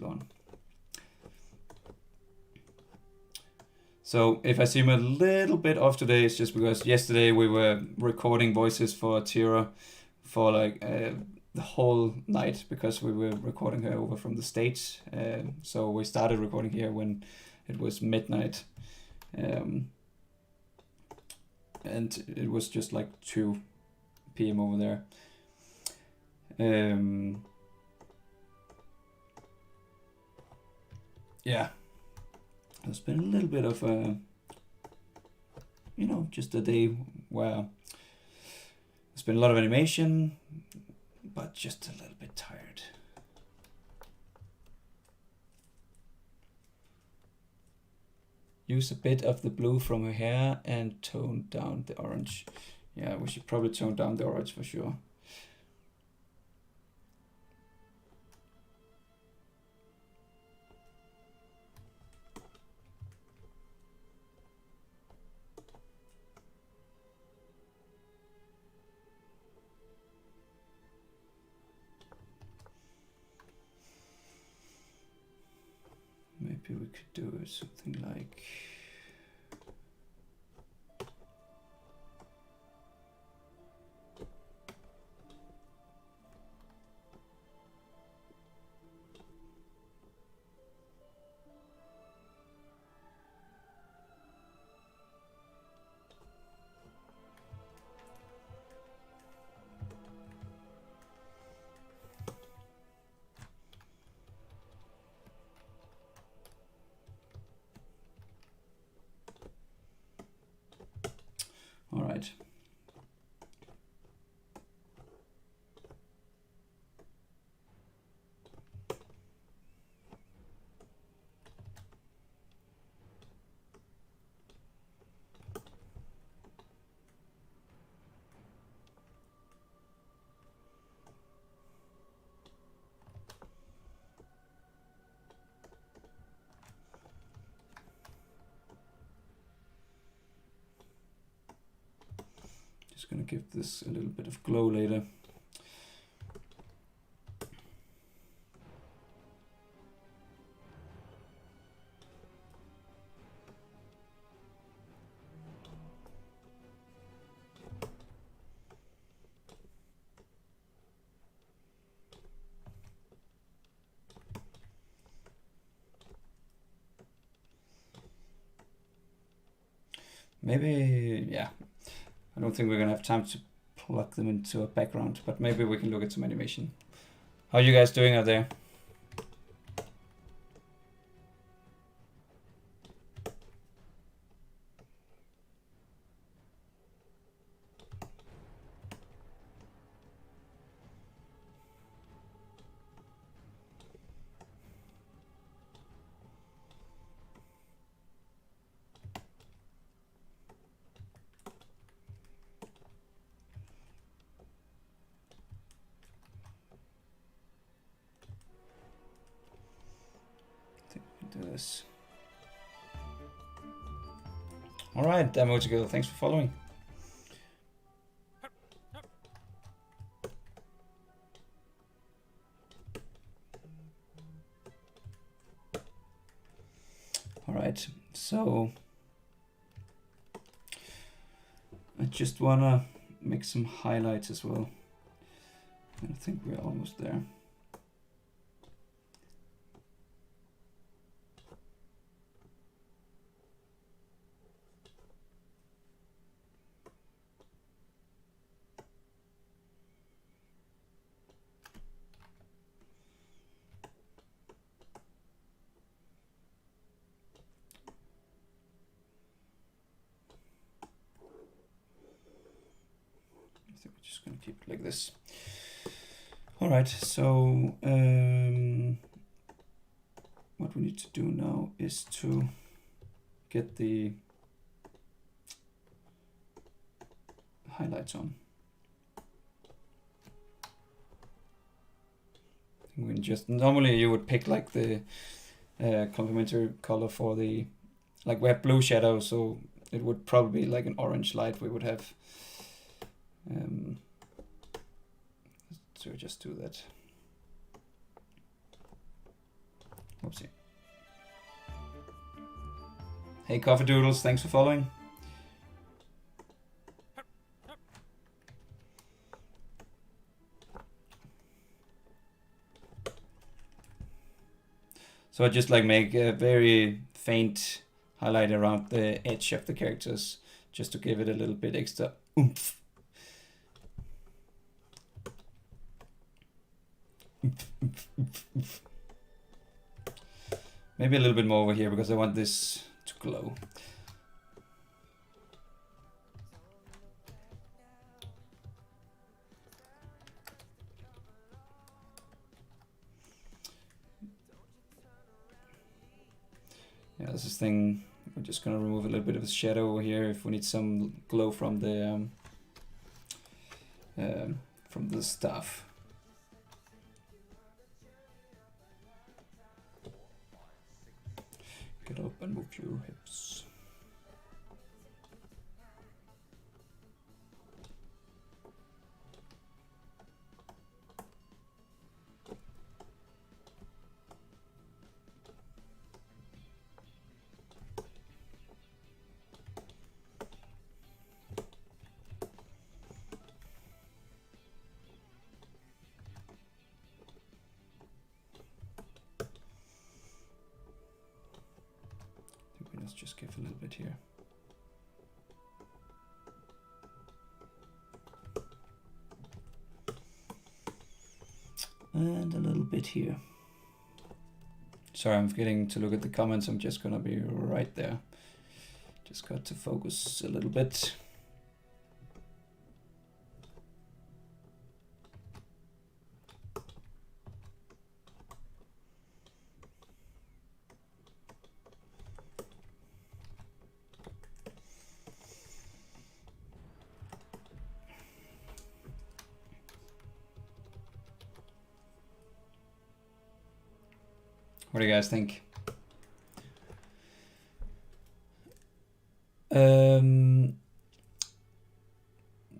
on. So if I seem a little bit off today, it's just because yesterday we were recording voices for Tira for like the whole night, because we were recording her over from the States. So we started recording here when it was midnight. And it was just like 2 p.m. over there. Yeah, it's been a little bit of a, just a day where there's been a lot of animation, but just a little bit tired. Use a bit of the blue from her hair and tone down the orange. Yeah, we should probably tone down the orange for sure. Maybe we could do something like... All right. Just gonna give this a little bit of glow later. Maybe, yeah. I don't think we're gonna have time to plug them into a background, but maybe we can look at some animation. How are you guys doing out there? This. All right, Emojigal, thanks for following. All right, so I just wanna make some highlights as well. I think we're almost there. Just gonna keep it like this. All right, so what we need to do now is to get the highlights on. We can just, normally you would pick like the complementary color for the, like we have blue shadow, so it would probably be like an orange light we would have. So just do that. Oopsie. Hey Coffee Doodles, thanks for following. So I just like make a very faint highlight around the edge of the characters, just to give it a little bit extra oomph. Maybe a little bit more over here because I want this to glow. Yeah, this is thing. We're just gonna remove a little bit of the shadow over here if we need some glow from the staff. Get up and move your hips. Let's just give a little bit here. And a little bit here. Sorry, I'm forgetting to look at the comments. I'm just gonna be right there. Just got to focus a little bit. What do you guys think?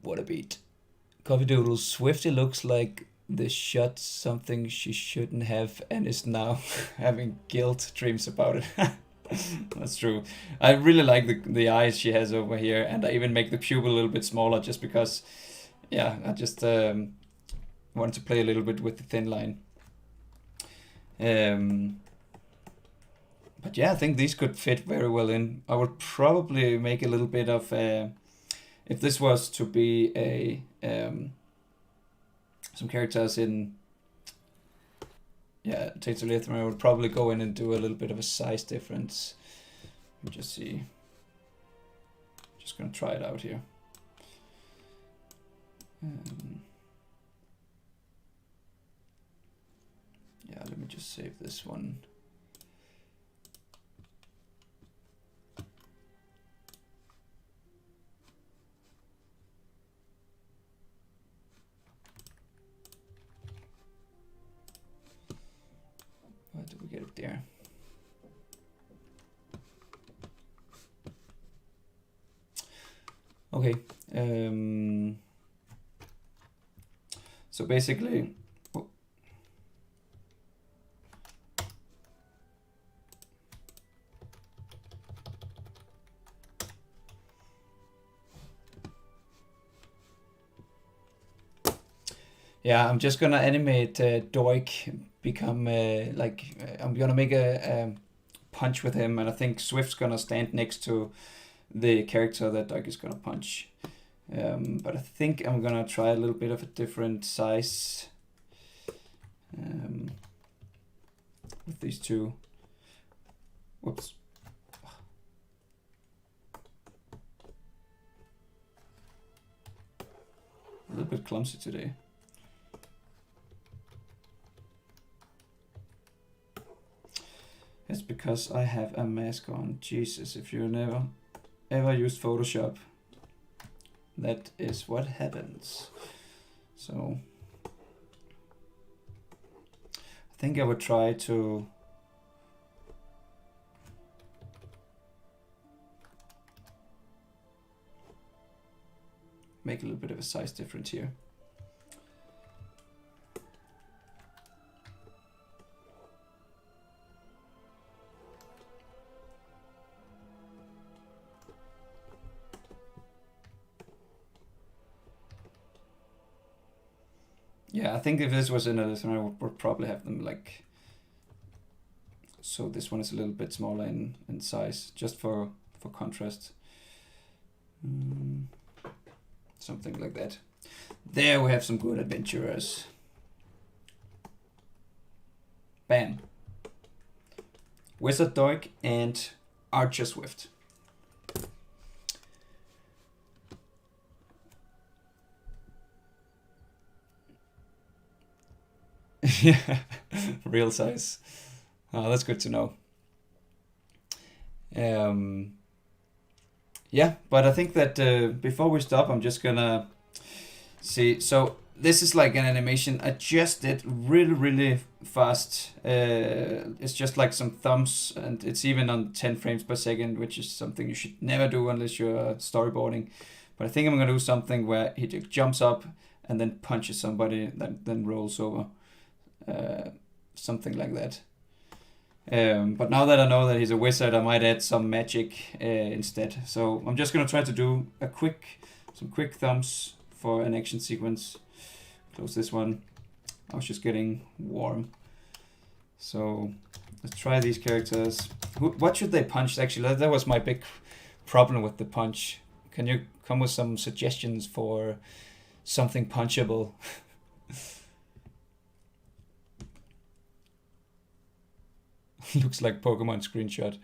What a beat. Coffee Doodles, Swifty looks like the shot something she shouldn't have and is now having guilt dreams about it. That's true. I really like the eyes she has over here, and I even make the pupil a little bit smaller just because, yeah, I just wanted to play a little bit with the thin line. But yeah, I think these could fit very well in. I would probably make a little bit of if this was to be a some characters in Tales of Alethrion, I would probably go in and do a little bit of a size difference. Let me just see. Just gonna try it out here. Yeah, let me just save this one. Why did we get it there? Okay. So basically, yeah, I'm just gonna animate Doig become I'm gonna make a punch with him, and I think Swift's gonna stand next to the character that Doig is gonna punch. But I think I'm gonna try a little bit of a different size with these two. Whoops. A little bit clumsy today. It's because I have a mask on. Jesus, if you never ever used Photoshop, that is what happens. So I think I would try to make a little bit of a size difference here. Yeah, I think if this was in Alethrion, I would probably have them like, so this one is a little bit smaller in size, just for contrast. Something like that. There we have some good adventurers. Bam. Wizard Doig and Archer Swift. Yeah, real size. Oh, that's good to know. Yeah, but I think that before we stop, I'm just gonna see. So this is like an animation I just did really fast. It's just like some thumbs, and it's even on 10 frames per second, which is something you should never do unless you're storyboarding. But I think I'm gonna do something where he just jumps up and then punches somebody, then rolls over. Something like that. But now that I know that he's a wizard, I might add some magic instead. So I'm just gonna try to do some quick thumbs for an action sequence. Close this one. I was just getting warm. So let's try these characters. What should they punch? Actually, that was my big problem with the punch. Can you come with some suggestions for something punchable? Looks like Pokemon screenshot.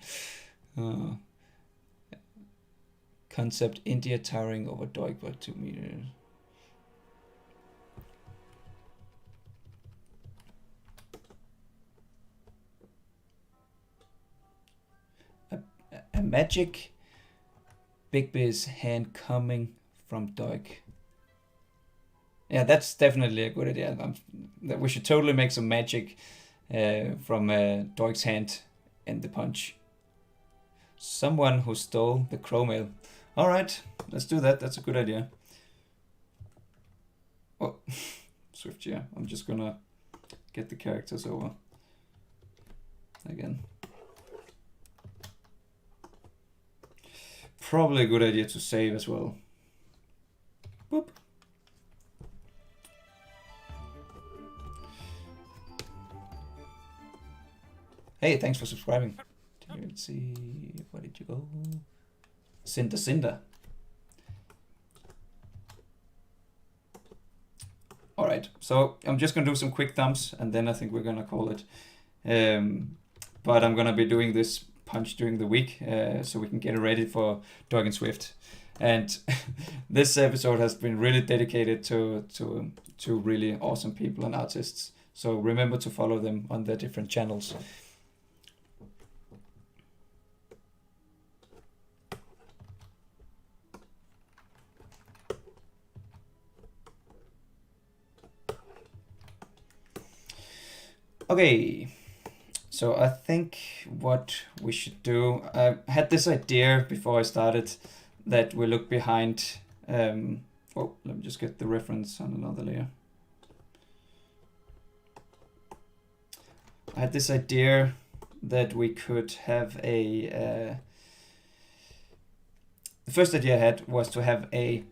Concept: India towering over Doig by 2 meters. A magic Bigby's hand coming from Doig. Yeah, that's definitely a good idea. We should totally make some magic from Doig's hand in the punch. Someone who stole the crow mail. Alright, let's do that. That's a good idea. Oh, Swift, yeah. I'm just gonna get the characters over again. Probably a good idea to save as well. Boop. Hey, thanks for subscribing. Let's see, where did you go? Cinder. All right, so I'm just gonna do some quick thumbs, and then I think we're gonna call it. But I'm gonna be doing this punch during the week, so we can get it ready for Doig and Swift. And this episode has been really dedicated to really awesome people and artists. So remember to follow them on their different channels. Okay, so I think what we should do, I had this idea before I started that we look behind, let me just get the reference on another layer. I had this idea that we could have the first idea I had was to have a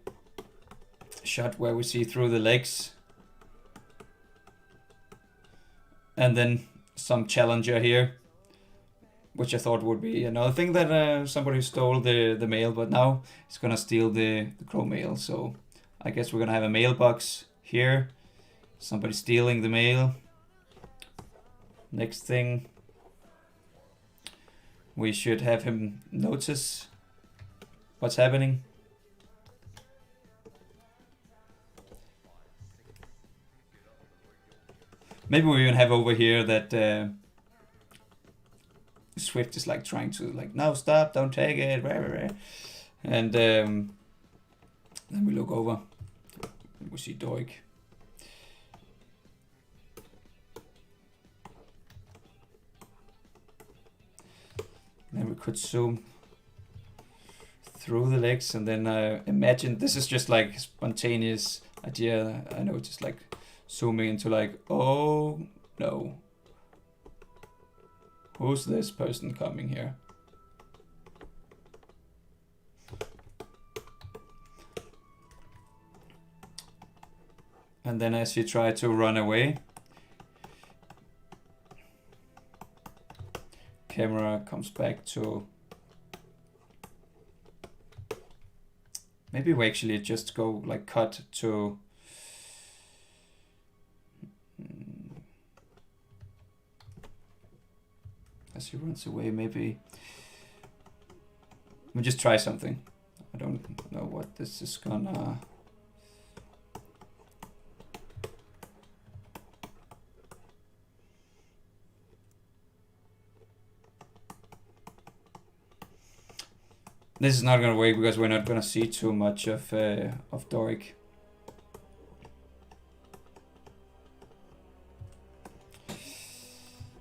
shot where we see through the legs, and then some challenger here, which I thought would be another thing that somebody stole the mail, but now he's gonna steal the crow mail. So I guess we're gonna have a mailbox here, somebody stealing the mail. Next thing, we should have him notice what's happening. Maybe we even have over here that Swift is like trying to like, no, stop, don't take it, and Then we look over, and we see Doig. Then we could zoom through the legs, and then imagine, this is just like spontaneous idea, I know, just like zooming into like, oh no, who's this person coming here? And then as you try to run away, camera comes back to, maybe we actually just go like cut to, as he runs away, maybe we just try something. I don't know what this is gonna, this is not gonna work because we're not gonna see too much of Doig.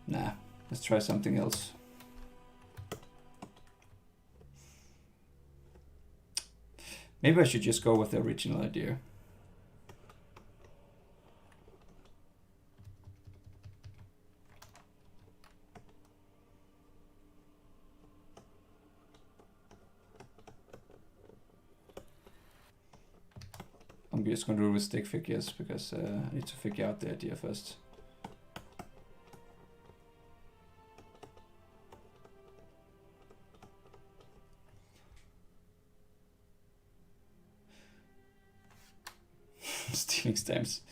Nah, let's try something else. Maybe I should just go with the original idea. I'm just going to do with stick figures because I need to figure out the idea first. Stealing stamps.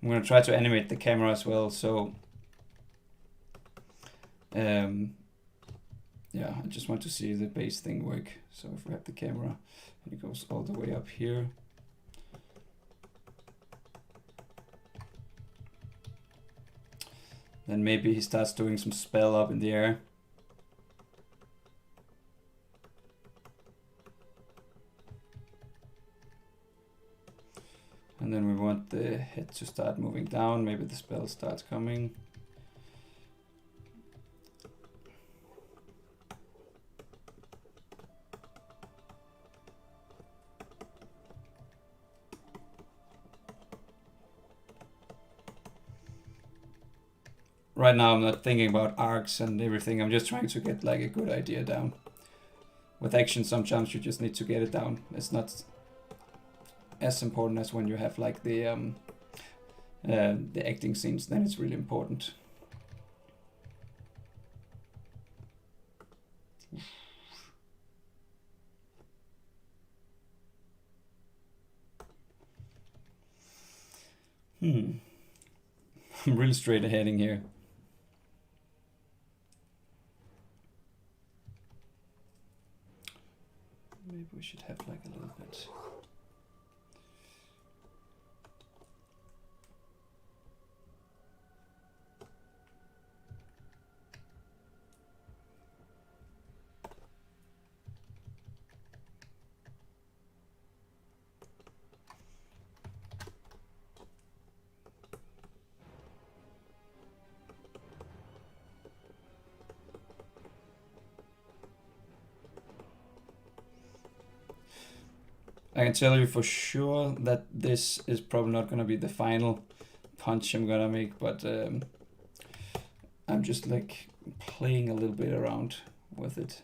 I'm going to try to animate the camera as well, so yeah, I just want to see the base thing work. So if we have the camera and it goes all the way up here, then maybe he starts doing some spell up in the air. And then we want the head to start moving down. Maybe the spell starts coming. Right now I'm not thinking about arcs and everything. I'm just trying to get like a good idea down. With action, sometimes you just need to get it down. It's not as important as when you have like the acting scenes. Then it's really important. I'm really straight aheading here. Maybe we should have like a little bit. I can tell you for sure that this is probably not going to be the final punch I'm going to make, but I'm just like playing a little bit around with it.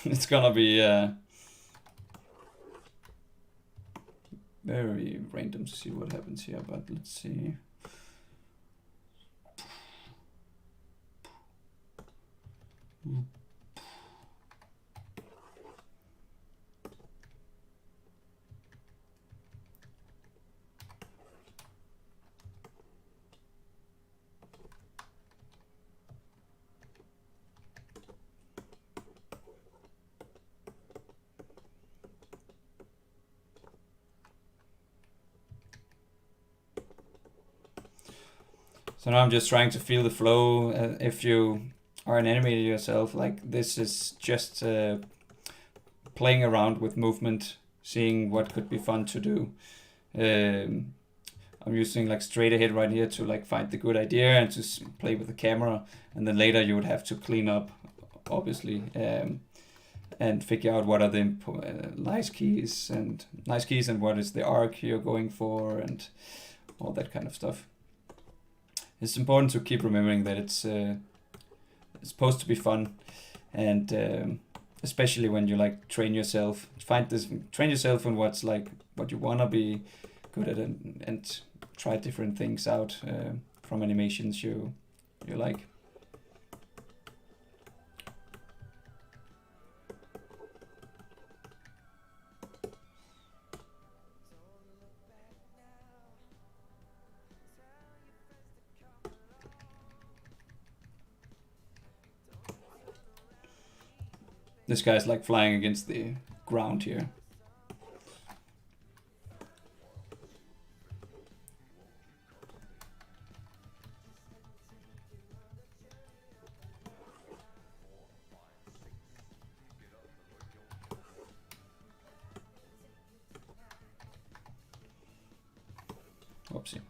it's gonna be very random to see what happens here, but let's see. So now I'm just trying to feel the flow. If you are an animator yourself, like this is just playing around with movement, seeing what could be fun to do. I'm using like straight ahead right here to like find the good idea and to play with the camera, and then later you would have to clean up, obviously, and figure out what are the nice keys and what is the arc you're going for and all that kind of stuff. It's important to keep remembering that it's supposed to be fun, and especially when you like train yourself on what's like what you wanna be good at, and try different things out from animations you like. This guy's like flying against the ground here. Whoopsie.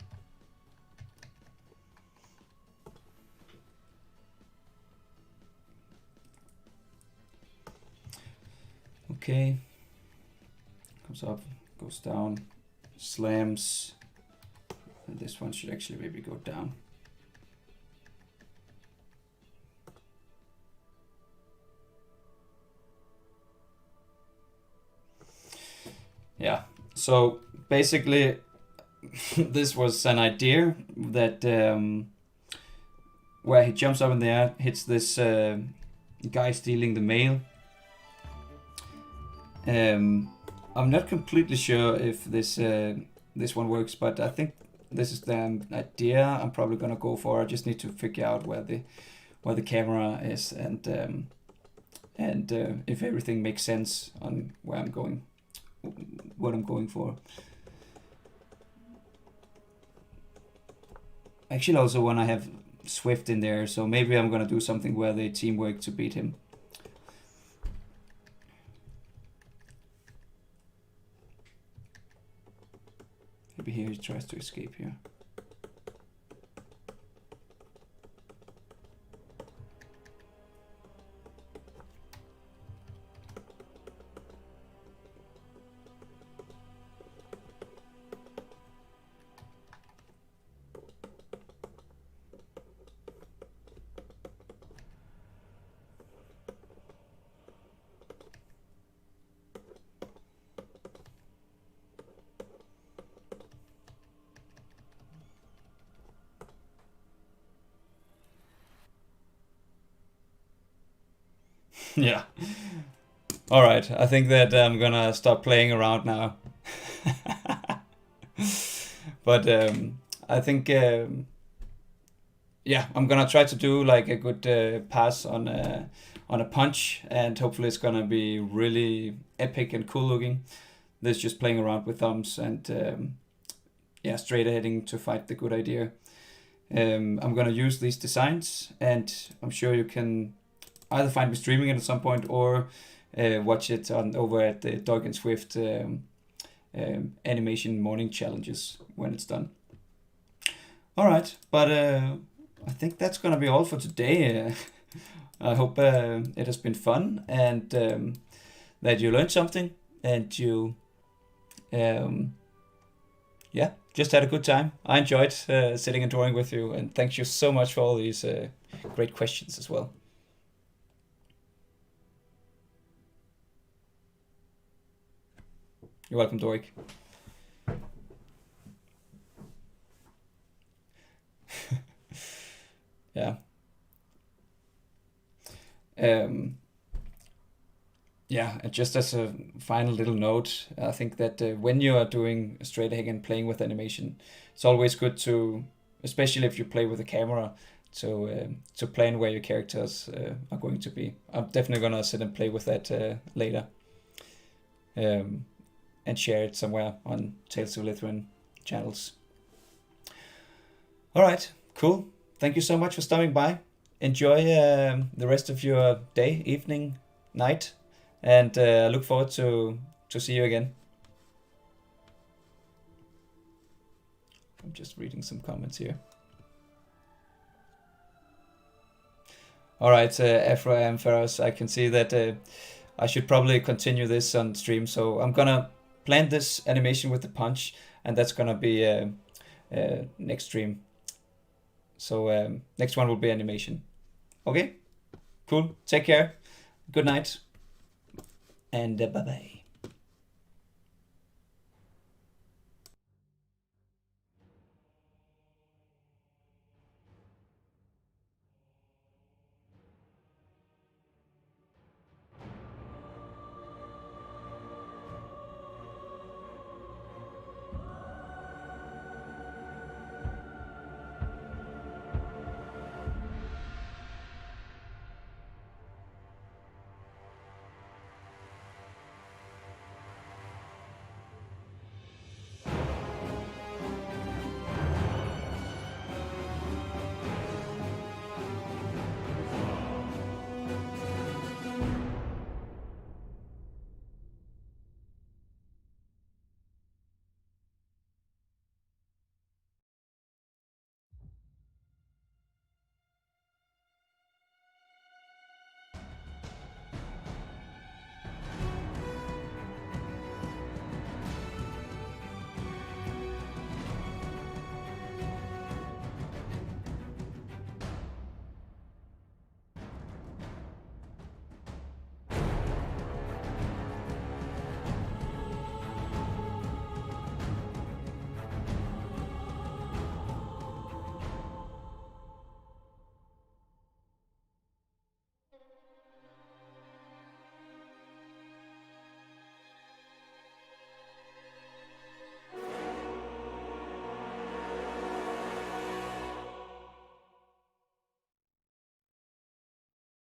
Okay, comes up, goes down, slams, and this one should actually maybe go down. Yeah, so basically this was an idea that where he jumps up in the air, hits this guy stealing the mail. I'm not completely sure if this one works, but I think this is the idea I'm probably gonna go for. I just need to figure out where the camera is, and if everything makes sense on where I'm going, what I'm going for. Actually, also when I have Swift in there, so maybe I'm gonna do something where they teamwork to beat him. Maybe here he tries to escape here. Yeah. All right. I think that I'm gonna stop playing around now. But I think yeah, I'm gonna try to do like a good pass on a punch, and hopefully it's gonna be really epic and cool looking. This just playing around with thumbs and yeah, straight aheading to fight the good idea. I'm gonna use these designs, and I'm sure you can either find me streaming it at some point or watch it on over at the Doig and Swift animation morning challenges when it's done. All right, but I think that's gonna be all for today. I hope it has been fun, and that you learned something, and you yeah, just had a good time. I enjoyed sitting and drawing with you, and thank you so much for all these great questions as well. You're welcome, Doig. Yeah. Yeah, and just as a final little note, I think that when you are doing straight ahead and playing with animation, it's always good to, especially if you play with a camera, to plan where your characters are going to be. I'm definitely gonna sit and play with that later, and share it somewhere on Tales of Alethrion channels. All right, cool. Thank you so much for stopping by. Enjoy the rest of your day, evening, night, and I look forward to see you again. I'm just reading some comments here. All right, Afro and Ferros, I can see that I should probably continue this on stream, so I'm gonna plan this animation with the punch, and that's gonna be next stream. So next one will be animation. Okay, cool. Take care. Good night, and bye bye.